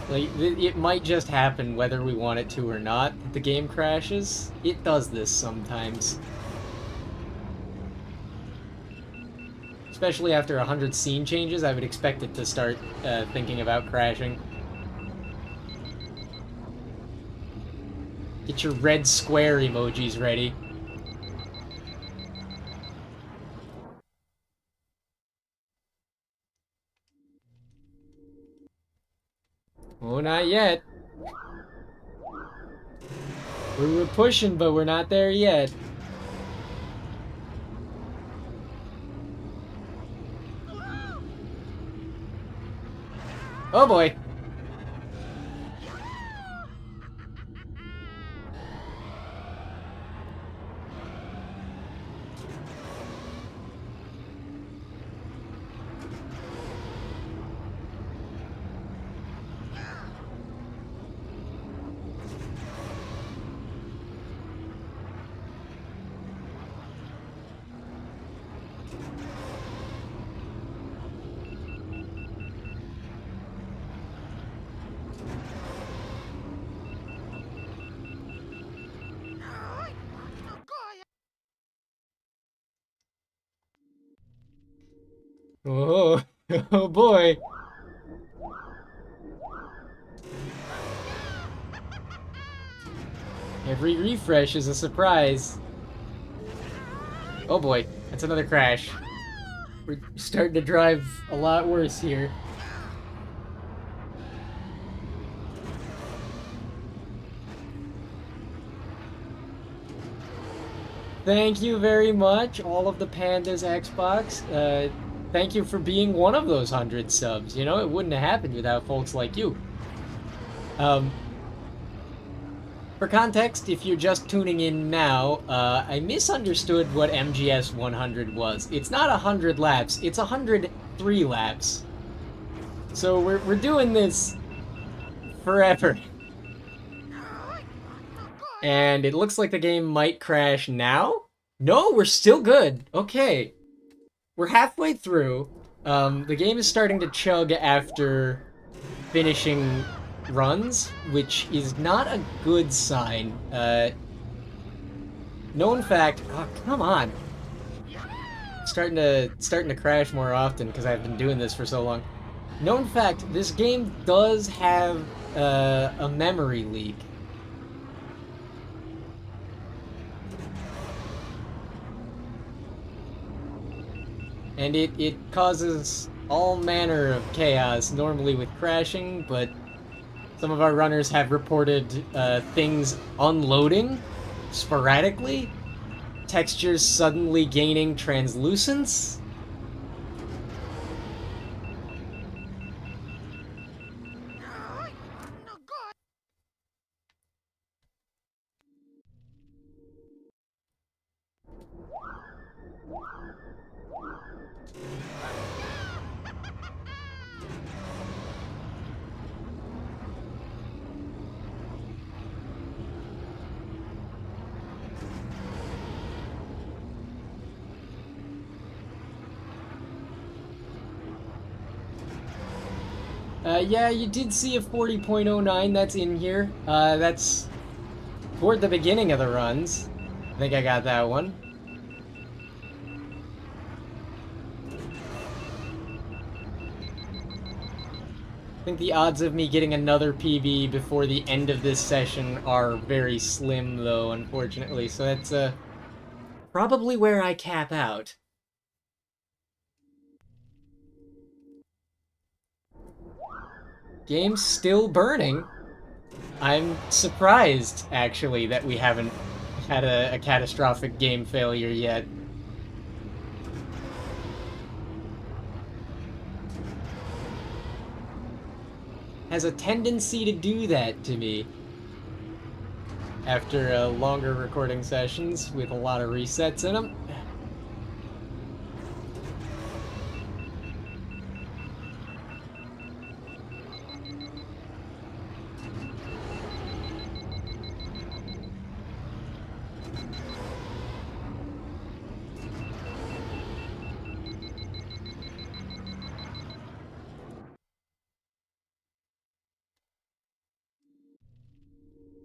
Like, it might just happen whether we want it to or not, that the game crashes. It does this sometimes. Especially after 100 scene changes, I would expect it to start thinking about crashing. Get your red square emojis ready. Oh, not yet. We're pushing, but we're not there yet. Oh boy. Oh, oh boy. Every refresh is a surprise. Oh boy, that's another crash. We're starting to drive a lot worse here. Thank you very much, all of the Pandas Xbox. Thank you for being one of those 100 subs. You know, it wouldn't have happened without folks like you. Um, for context, if you're just tuning in now, I misunderstood what MGS 100 was. It's not 100 laps, it's 103 laps. So we're doing this forever. And it looks like the game might crash now? No, we're still good. Okay. We're halfway through. The game is starting to chug after finishing runs, which is not a good sign. Known fact... Oh, come on. Starting to crash more often because I've been doing this for so long. Known fact, this game does have a memory leak. And it causes all manner of chaos, normally with crashing, but some of our runners have reported things unloading sporadically, textures suddenly gaining translucence. Yeah, you did see a 40.09 that's in here. That's toward the beginning of the runs. I think I got that one. I think the odds of me getting another PB before the end of this session are very slim, though, unfortunately. So that's probably where I cap out. Game's still burning. I'm surprised, actually, that we haven't had a catastrophic game failure yet. Has a tendency to do that to me. After longer recording sessions with a lot of resets in them.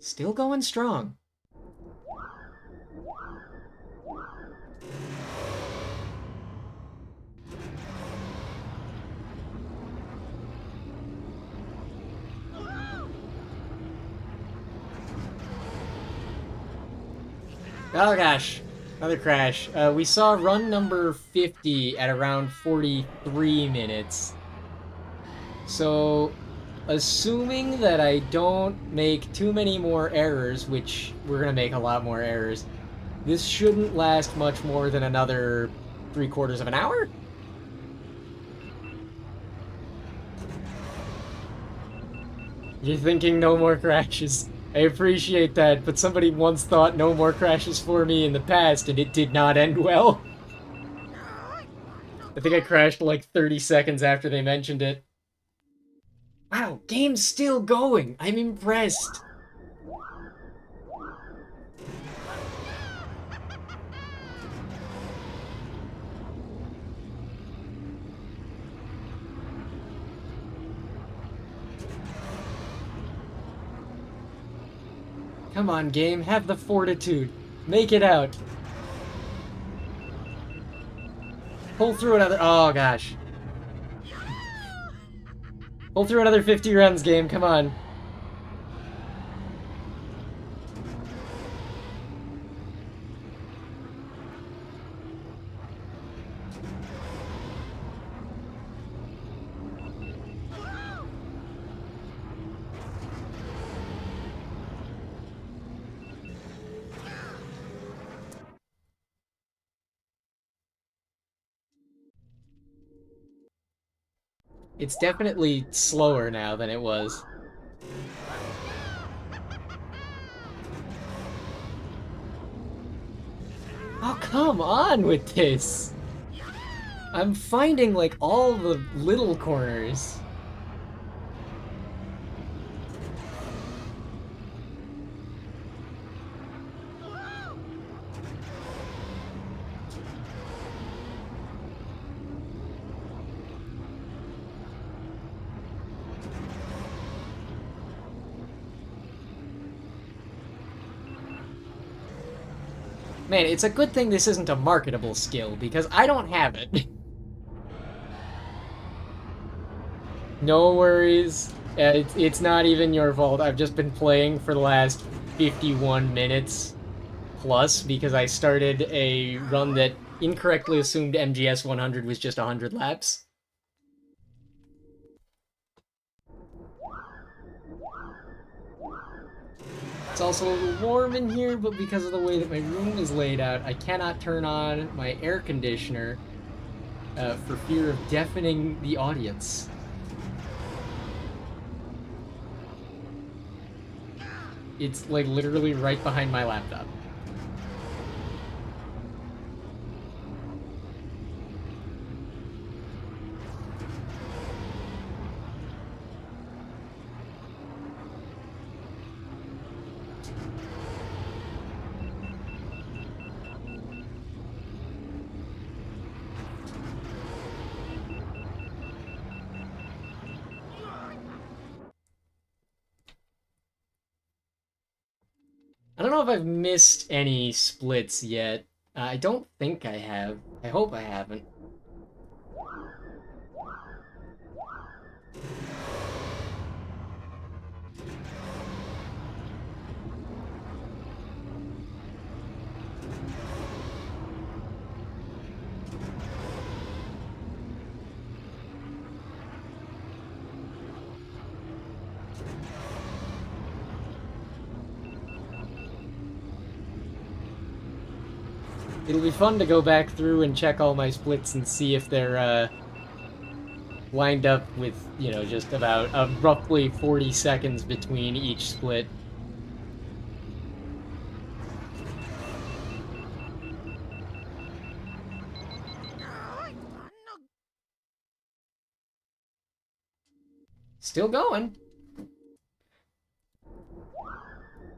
Still going strong. Oh gosh, another crash. We saw run number 50 at around 43 minutes. So, assuming that I don't make too many more errors, which we're gonna make a lot more errors, this shouldn't last much more than another 3/4 of an hour? You're thinking no more crashes. I appreciate that, but somebody once thought no more crashes for me in the past, and it did not end well. I think I crashed like 30 seconds after they mentioned it. Wow, game's still going. I'm impressed. Come on, game, have the fortitude. Make it out. Pull through another... Oh, gosh. Pull through another 50 runs, game. Come on. It's definitely slower now than it was. Oh, come on with this! I'm finding, like, all the little corners. Man, it's a good thing this isn't a marketable skill, because I don't have it. No worries. It's not even your fault. I've just been playing for the last 51 minutes plus because I started a run that incorrectly assumed MGS 100 was just 100 laps. It's also a little warm in here, but because of the way that my room is laid out, I cannot turn on my air conditioner for fear of deafening the audience. It's like literally right behind my laptop. I don't know if I've missed any splits yet. I don't think I have. I hope I haven't. It'll be fun to go back through and check all my splits and see if they're lined up with, you know, just about roughly 40 seconds between each split. Still going.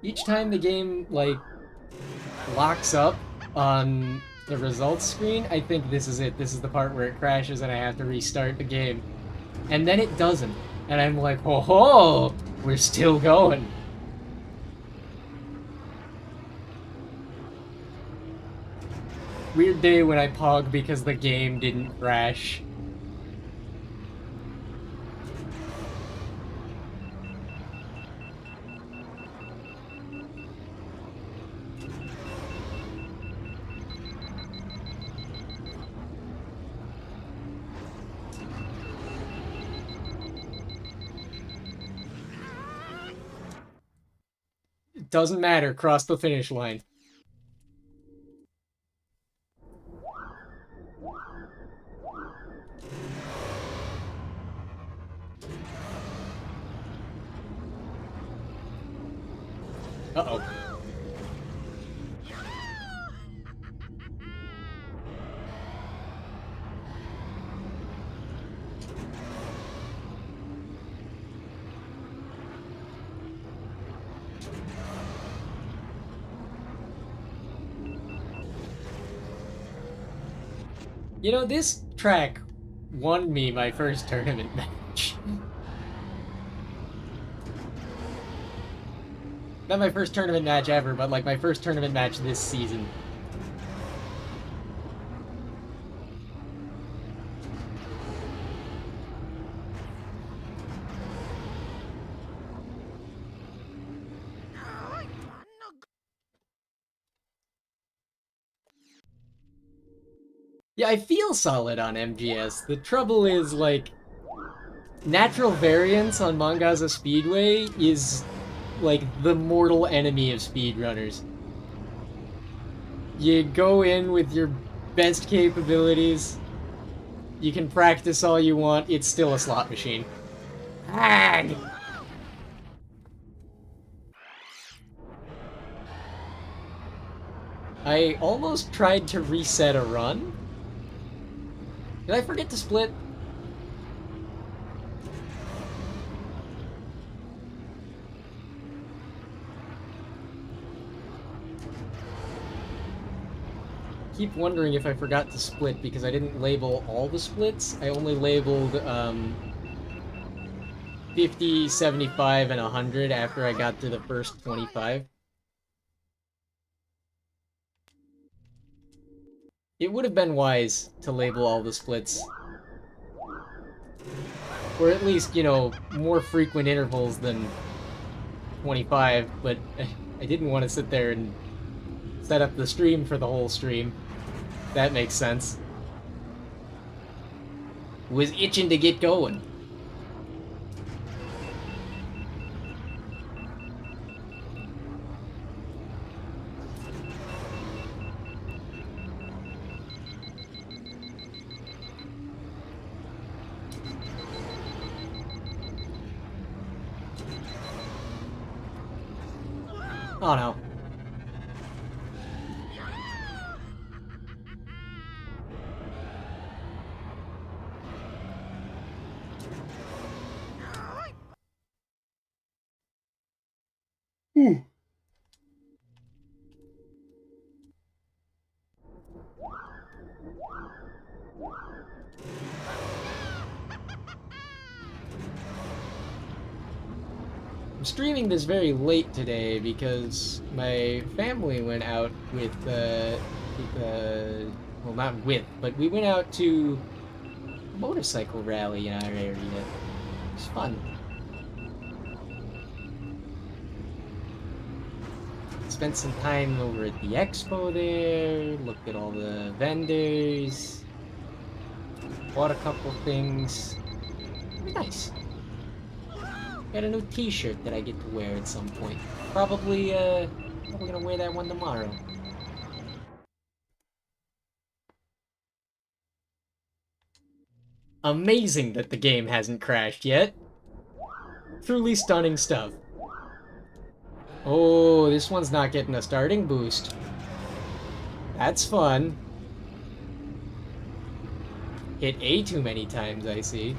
Each time the game, like, locks up on the results screen, I think this is it. This is the part where it crashes and I have to restart the game. And then it doesn't. And I'm like, ho ho! We're still going. Weird day when I pog because the game didn't crash. It doesn't matter, cross the finish line. Uh-oh. You know, this track won me my first tournament match. Not my first tournament match ever, but like my first tournament match this season. Yeah, I feel solid on MGS. The trouble is, like, natural variance on Mon Gazza Speedway is, like, the mortal enemy of speedrunners. You go in with your best capabilities, you can practice all you want, it's still a slot machine. Hag! I almost tried to reset a run. Did I forget to split? Keep wondering if I forgot to split because I didn't label all the splits. I only labeled 50, 75, and 100 after I got to the first 25. It would have been wise to label all the splits. Or at least, you know, more frequent intervals than 25, but I didn't want to sit there and set up the stream for the whole stream. That makes sense. Was itching to get going. Oh no. Ooh. I'm streaming this very late today because my family went out with, well, not with, but we went out to a motorcycle rally in our area. It was fun. Spent some time over at the expo there, looked at all the vendors, bought a couple things. Very nice. Got a new t-shirt that I get to wear at some point. Probably gonna wear that one tomorrow. Amazing that the game hasn't crashed yet. Truly stunning stuff. Oh, this one's not getting a starting boost. That's fun. Hit A too many times, I see.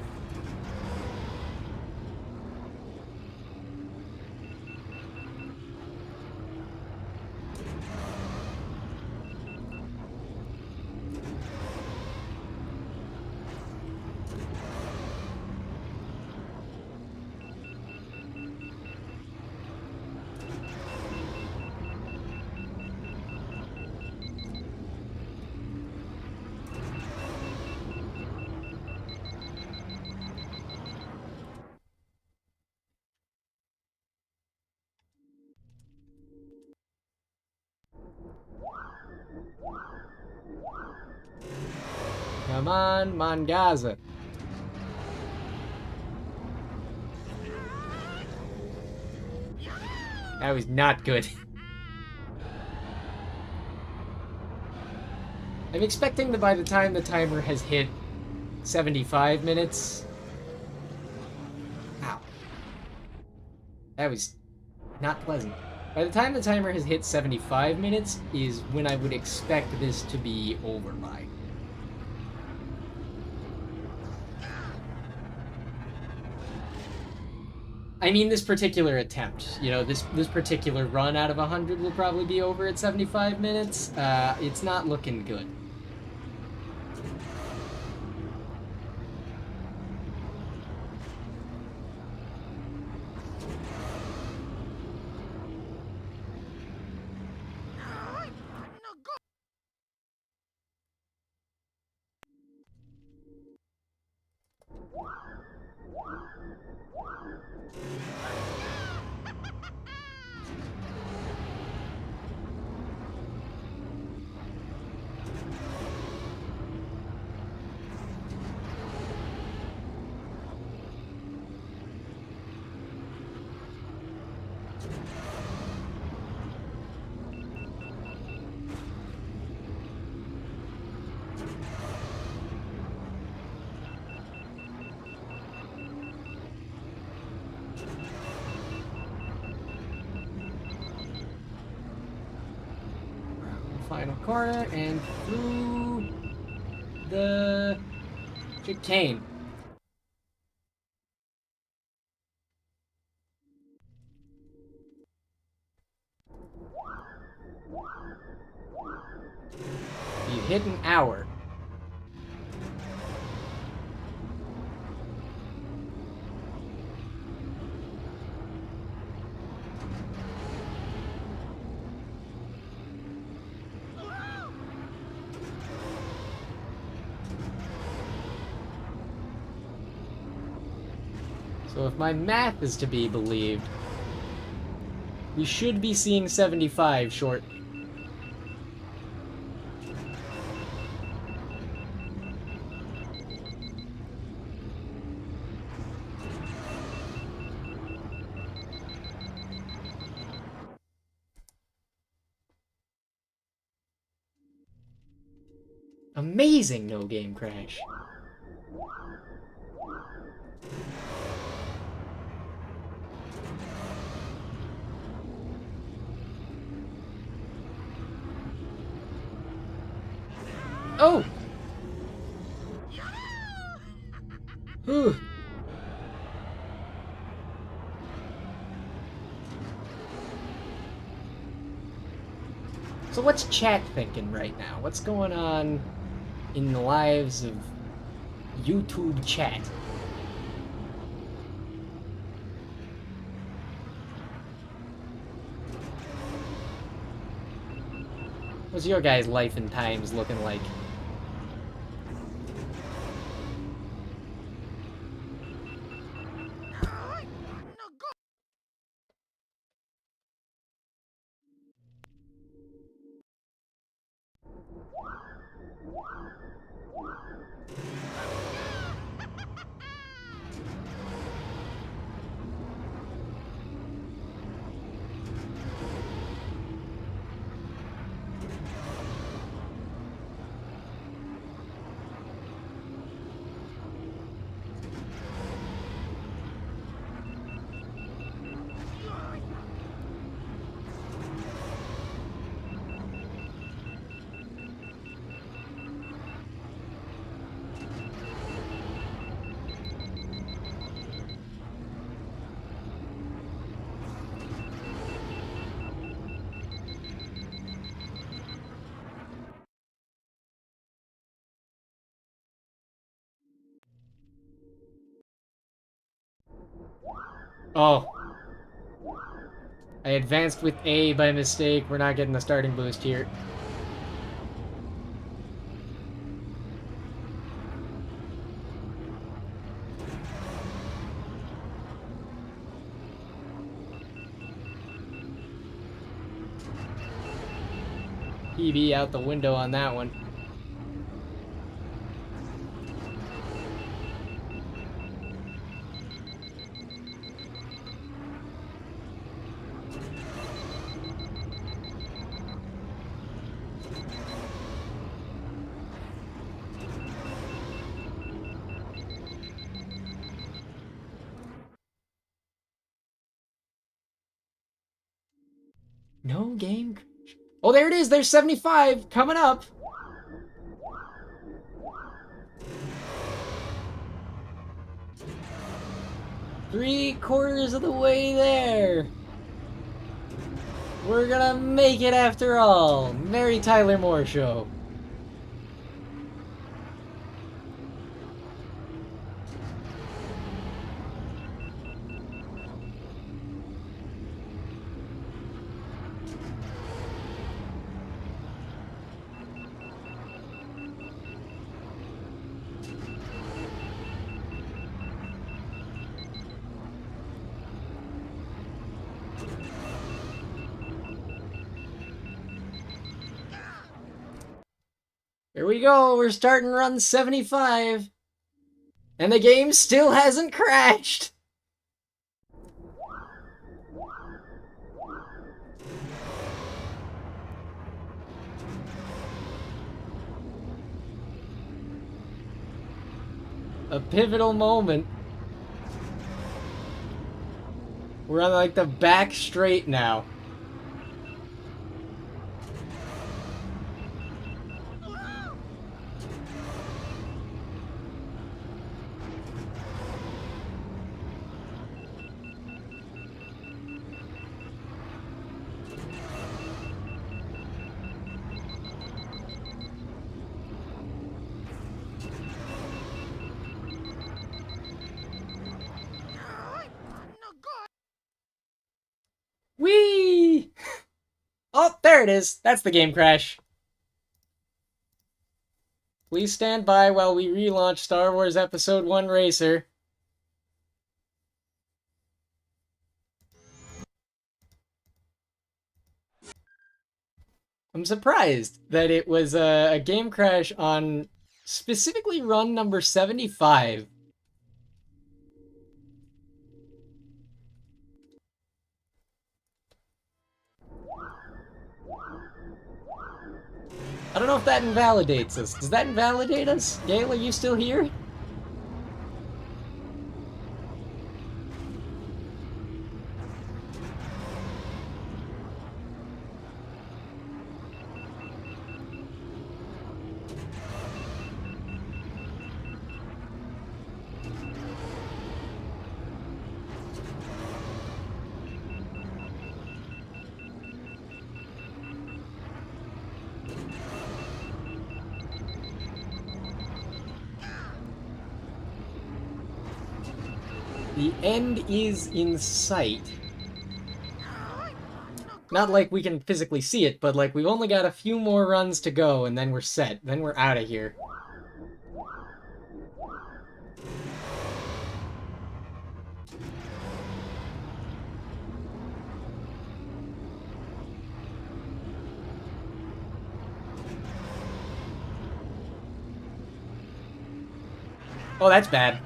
Come on, Mon Gazza. That was not good. I'm expecting that by the time the timer has hit 75 minutes... Ow. That was not pleasant. By the time the timer has hit 75 minutes is when I would expect this to be over by. I mean, this particular attempt, you know, this particular run out of 100 will probably be over at 75 minutes. It's not looking good. final corner and through the chicane. You hit an hour. So if my math is to be believed, we should be seeing 75 shortly. Amazing no game crash. Oh! Whew. So what's chat thinking right now? What's going on in the lives of YouTube chat? What's your guys' life and times looking like? Oh. I advanced with A by mistake. We're not getting the starting boost here. PB out the window on that one. No game. Oh, there it is. There's 75 coming up. Three-quarters of the way there. We're gonna make it after all. Mary Tyler Moore Show. Here we go, we're starting run 75. And the game still hasn't crashed. A pivotal moment. We're on like the back straight now. Oh, there it is. That's the game crash. Please stand by while we relaunch Star Wars Episode 1 Racer. I'm surprised that it was a game crash on specifically run number 75. I don't know if that invalidates us. Does that invalidate us? Gale, are you still here? The end is in sight. Not like we can physically see it, but like we've only got a few more runs to go and then we're set. Then we're out of here. Oh, that's bad.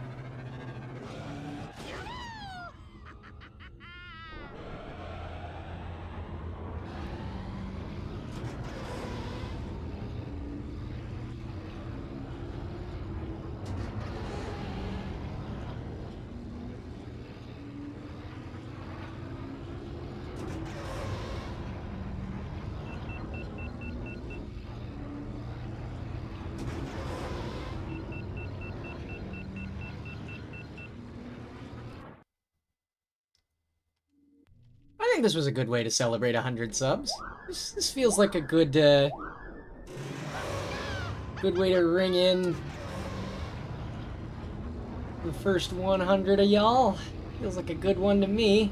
I think this was a good way to celebrate 100 subs. This feels like a good way to ring in the first 100 of y'all. Feels like a good one to me.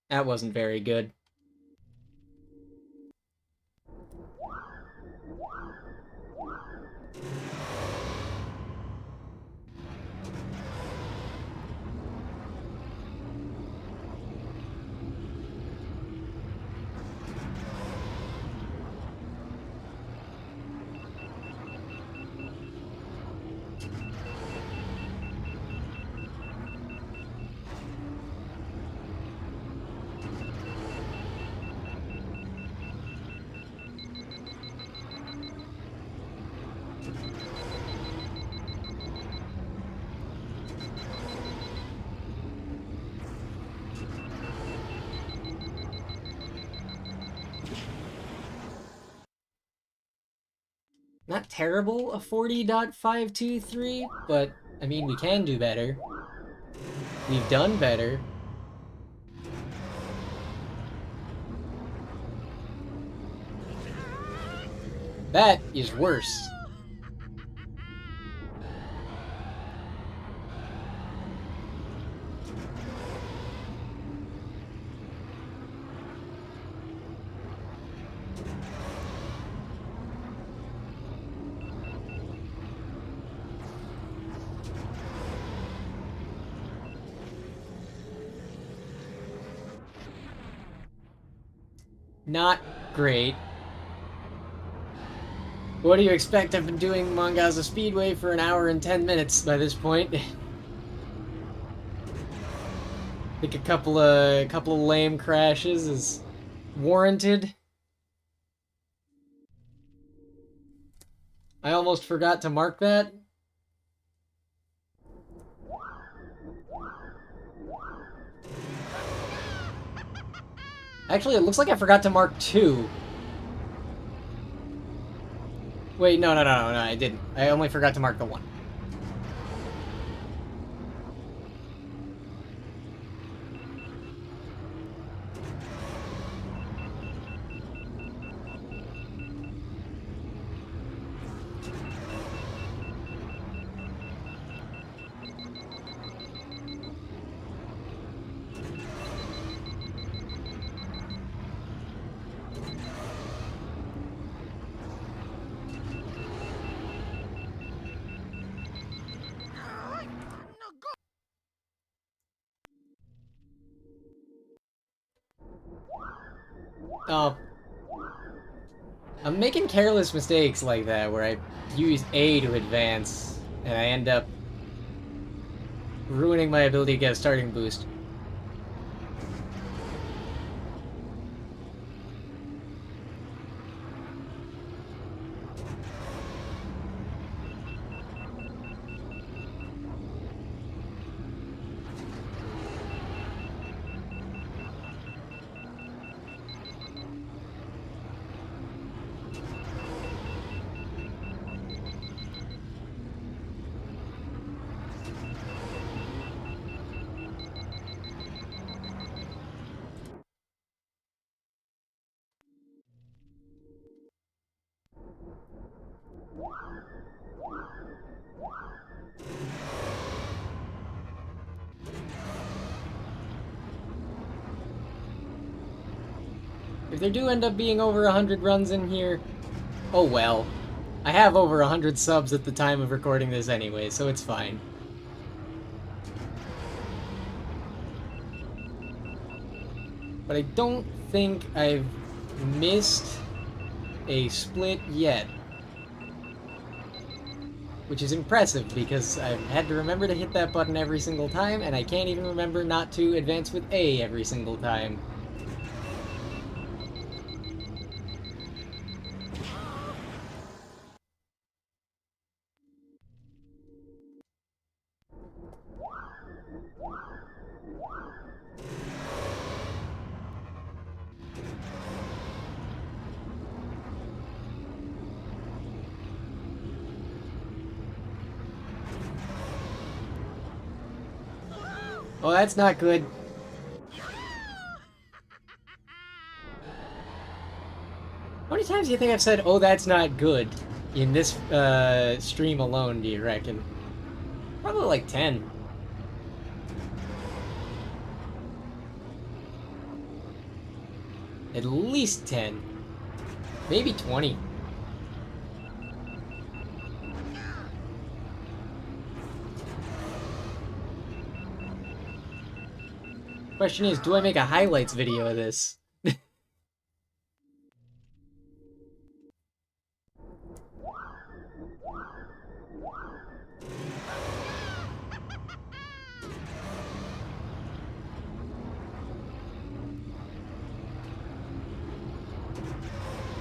That wasn't very good. Not terrible, a 40.523, but, I mean, we can do better. We've done better. That is worse. Not great. What do you expect? I've been doing Mon Gazza Speedway for an hour and 10 minutes by this point. I think a couple of lame crashes is warranted. I almost forgot to mark that. Actually, it looks like I forgot to mark 2. Wait, no, I didn't. I only forgot to mark the 1. Oh. I'm making careless mistakes like that, where I use A to advance, and I end up ruining my ability to get a starting boost. If there do end up being over 100 runs in here, oh well. I have over 100 subs at the time of recording this anyway, so it's fine. But I don't think I've missed a split yet. Which is impressive, because I've had to remember to hit that button every single time, and I can't even remember not to advance with A every single time. Oh, that's not good. How many times do you think I've said, oh, that's not good, in this stream alone, do you reckon? Probably like 10. At least 10. Maybe 20. Question is, do I make a highlights video of this?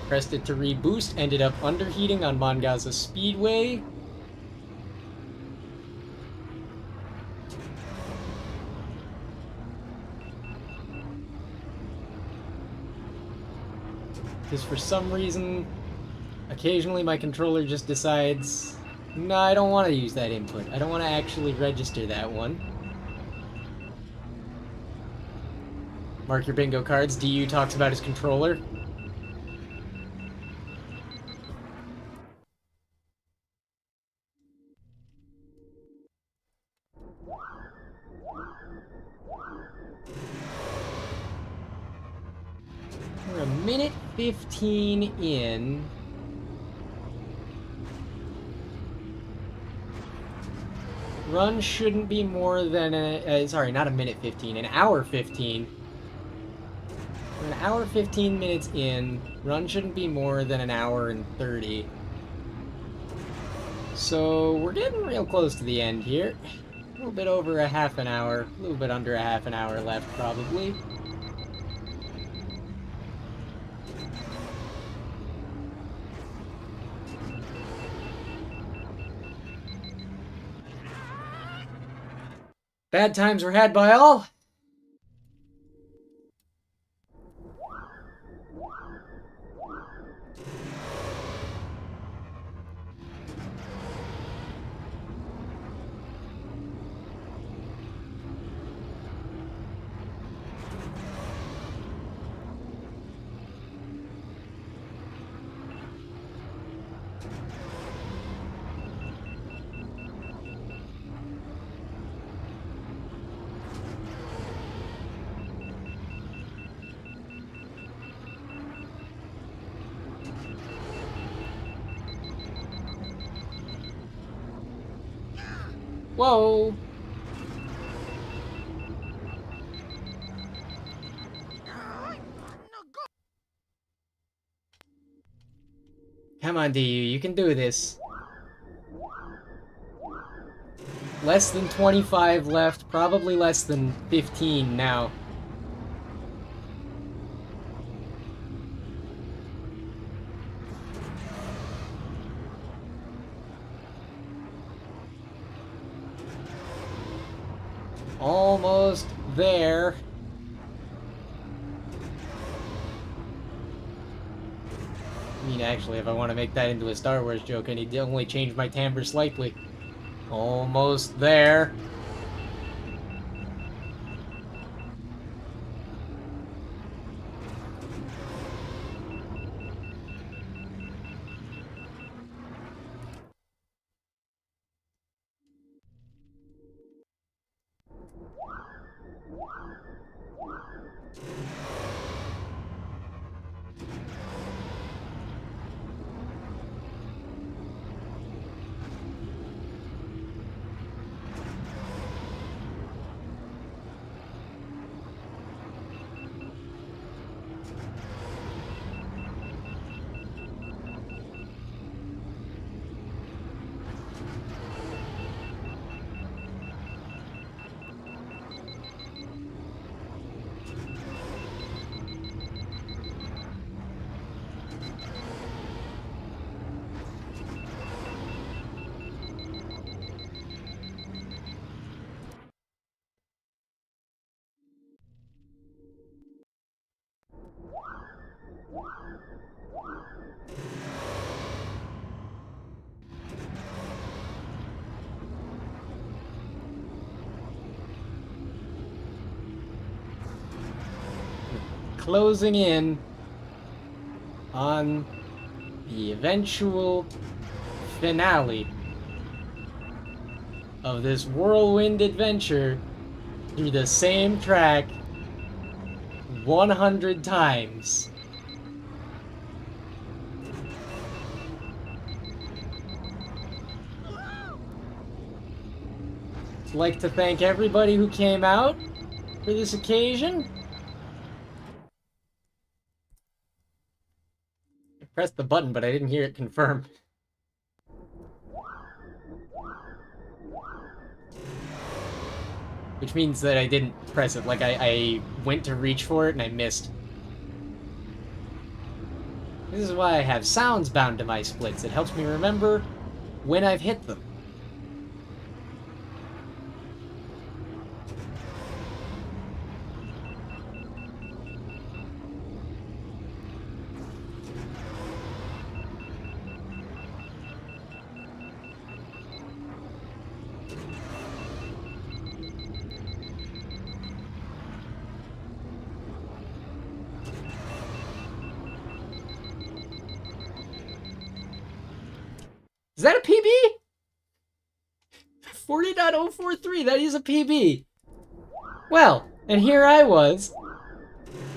Pressed it to reboost, ended up underheating on Mon Gazza Speedway. Because for some reason, occasionally my controller just decides, no, I don't want to use that input. I don't want to actually register that one. Mark your bingo cards. DU talks about his controller. We're a minute 15 in. Run shouldn't be more than sorry, not a minute 15, an hour 15. We're an hour 15 minutes in. Run shouldn't be more than an hour and 30. So we're getting real close to the end here. A little bit over a half an hour, a little bit under a half an hour left probably. Bad times were had by all. Whoa! Come on, DU, you can do this. Less than 25 left, probably less than 15 now. Almost there. I mean, actually, if I want to make that into a Star Wars joke, I need to only change my timbre slightly. Almost there. Closing in on the eventual finale of this whirlwind adventure through the same track 100 times. I'd like to thank everybody who came out for this occasion. I pressed the button, but I didn't hear it confirm. Which means that I didn't press it. Like, I went to reach for it and I missed. This is why I have sounds bound to my splits. It helps me remember when I've hit them. Is that a PB? 40.043, that is a PB. Well, and here I was,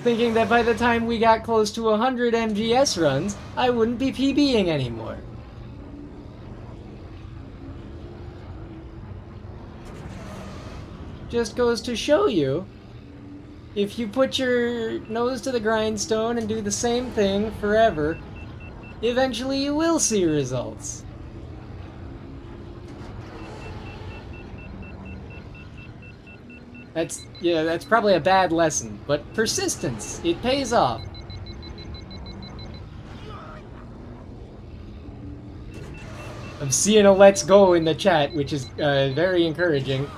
thinking that by the time we got close to 100 MGS runs, I wouldn't be PBing anymore. Just goes to show you, if you put your nose to the grindstone and do the same thing forever, eventually you will see results. That's probably a bad lesson, but persistence, it pays off. I'm seeing a let's go in the chat, which is very encouraging.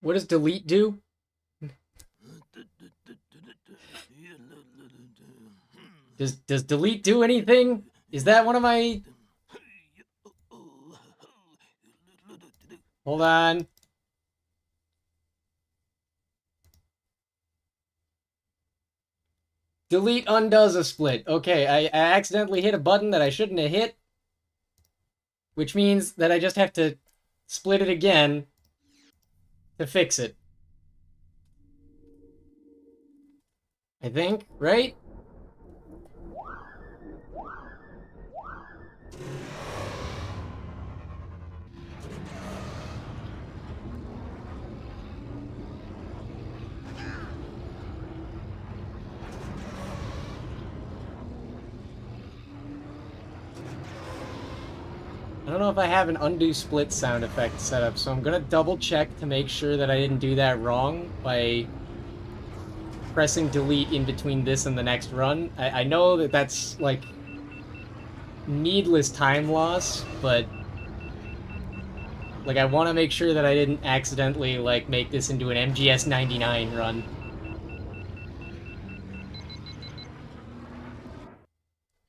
What does delete do? Does delete do anything? Is that one of my... Hold on. Delete undoes a split. Okay, I accidentally hit a button that I shouldn't have hit, which means that I just have to split it again to fix it. I think, right? I don't know if I have an undo split sound effect set up, so I'm gonna double check to make sure that I didn't do that wrong by pressing delete in between this and the next run. I know that that's, like, needless time loss, but, like, I want to make sure that I didn't accidentally, like, make this into an MGS 99 run.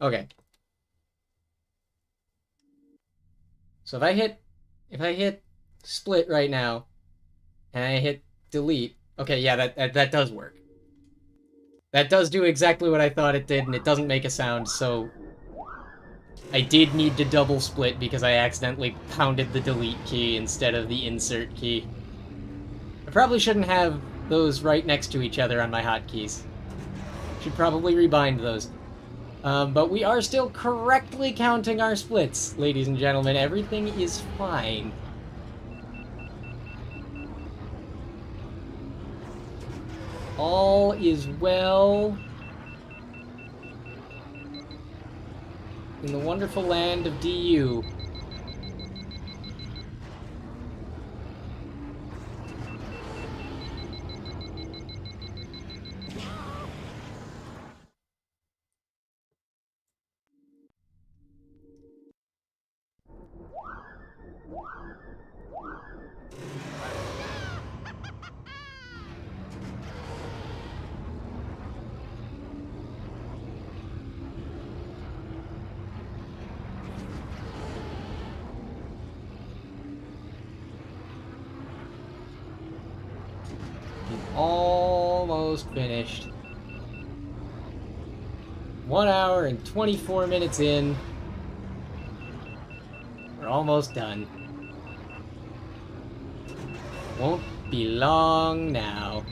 Okay. So if I hit split right now, and I hit delete, okay, yeah, that does work. That does do exactly what I thought it did, and it doesn't make a sound, so I did need to double split because I accidentally pounded the delete key instead of the insert key. I probably shouldn't have those right next to each other on my hotkeys. Should probably rebind those. But we are still correctly counting our splits, ladies and gentlemen. Everything is fine. All is well in the wonderful land of DU. Almost finished. 1 hour and 24 minutes in. We're almost done. Won't be long now.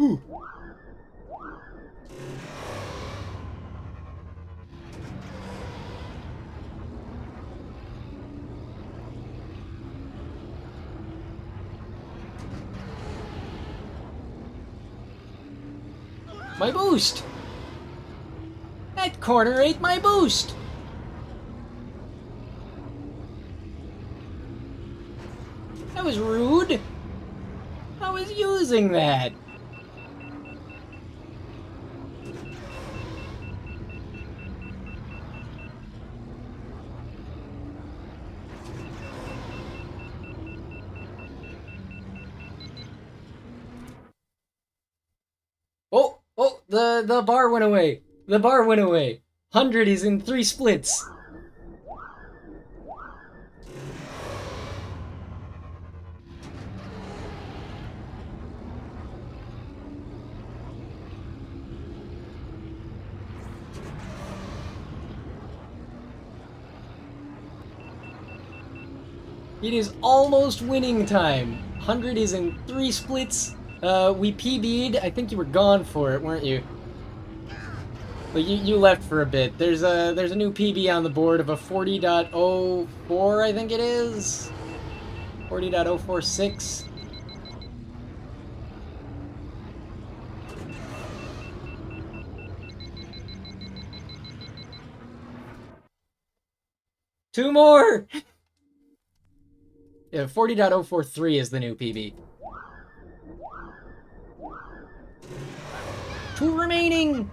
Ooh. My boost! That corner ate my boost! That was rude! I was using that! Oh, the bar went away. The bar went away. 100 is in 3 splits. It is almost winning time. 100 is in 3 splits. We PB'd. I think you were gone for it, weren't you? But you left for a bit. There's a new PB on the board of a 40.04, I think it is. 40.046. Two more! Yeah, 40.043 is the new PB. 2 remaining!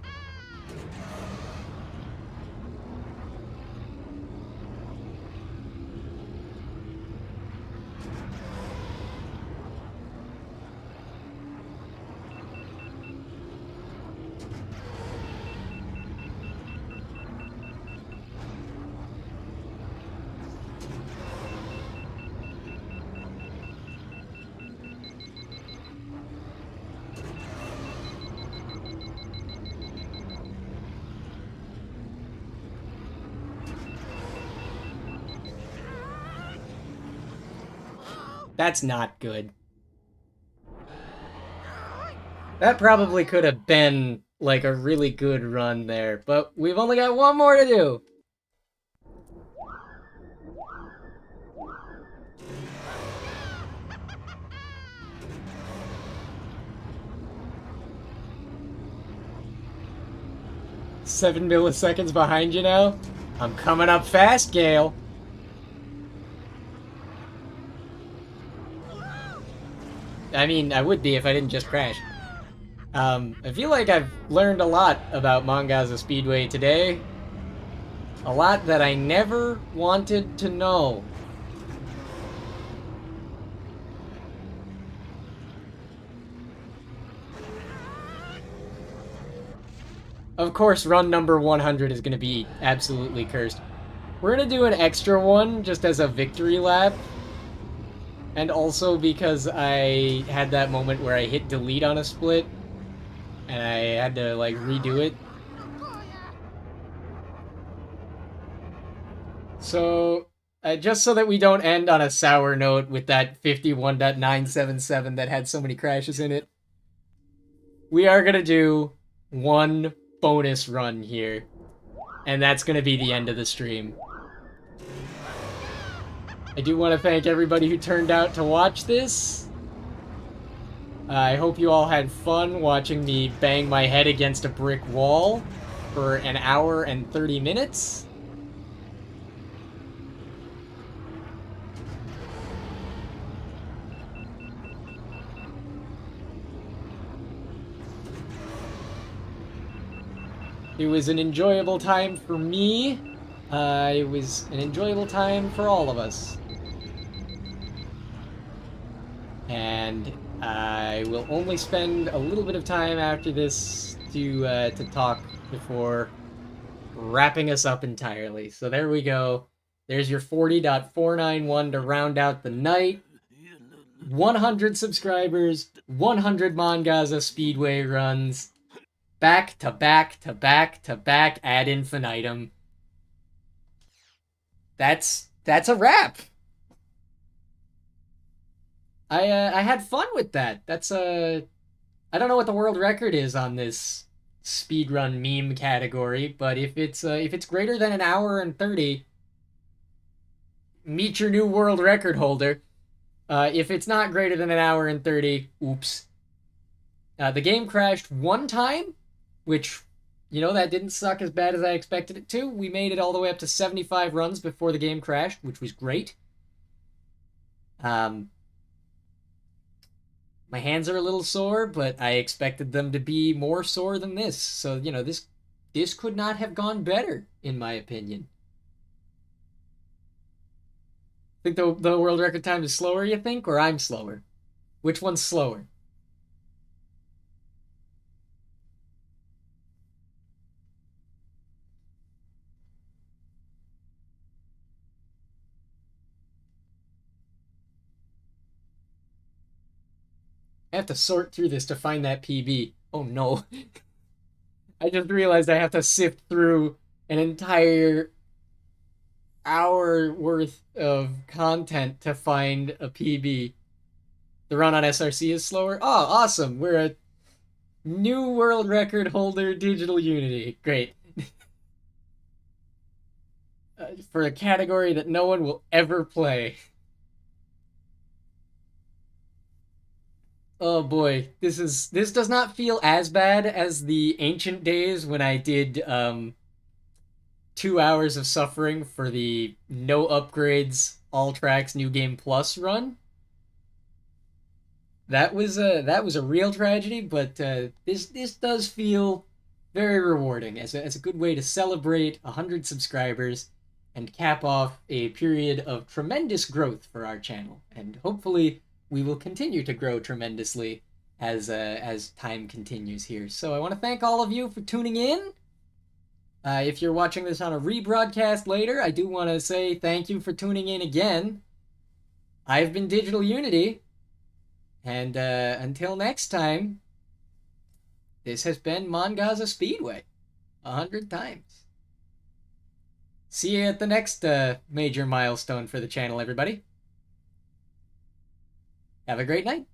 That's not good. That probably could have been like a really good run there, but we've only got 1 more to do. Seven milliseconds behind you now. I'm coming up fast, Gale. I mean, I would be if I didn't just crash. I feel like I've learned a lot about Mon Gazza Speedway today. A lot that I never wanted to know. Of course, run number 100 is going to be absolutely cursed. We're going to do an extra one just as a victory lap. And also because I had that moment where I hit delete on a split. And I had to, like, redo it. So, just so that we don't end on a sour note with that 51.977 that had so many crashes in it, we are going to do one bonus run here. And that's going to be the end of the stream. I do want to thank everybody who turned out to watch this. I hope you all had fun watching me bang my head against a brick wall for an hour and 30 minutes. It was an enjoyable time for me. It was an enjoyable time for all of us. And I will only spend a little bit of time after this to talk before wrapping us up entirely. So there we go. There's your 40.491 to round out the night. 100 subscribers, 100 Mon Gazza Speedway runs, back to back to back to back ad infinitum. That's a wrap. I had fun with that. That's I don't know what the world record is on this speedrun meme category, but if it's greater than an hour and 30, meet your new world record holder. If it's not greater than an hour and 30, oops. The game crashed 1 time, which, you know, that didn't suck as bad as I expected it to. We made it all the way up to 75 runs before the game crashed, which was great. My hands are a little sore, but I expected them to be more sore than this. So, you know, this could not have gone better, in my opinion. Think the world record time is slower, you think? Or I'm slower? Which one's slower? I have to sort through this to find that PB. Oh no. I just realized I have to sift through an entire hour worth of content to find a PB. The run on SRC is slower? Oh, awesome. We're a new world record holder, Digital Unity. Great. For a category that no one will ever play. Oh boy, this does not feel as bad as the ancient days when I did 2 hours of suffering for the no upgrades, all tracks, new game plus run. That was a real tragedy, but this does feel very rewarding as a good way to celebrate 100 subscribers and cap off a period of tremendous growth for our channel. And hopefully we will continue to grow tremendously as time continues here. So I want to thank all of you for tuning in. If you're watching this on a rebroadcast later, I do want to say thank you for tuning in again. I've been Digital Unity, and until next time, this has been Mon Gazza Speedway 100 times. See you at the next major milestone for the channel, everybody. Have a great night.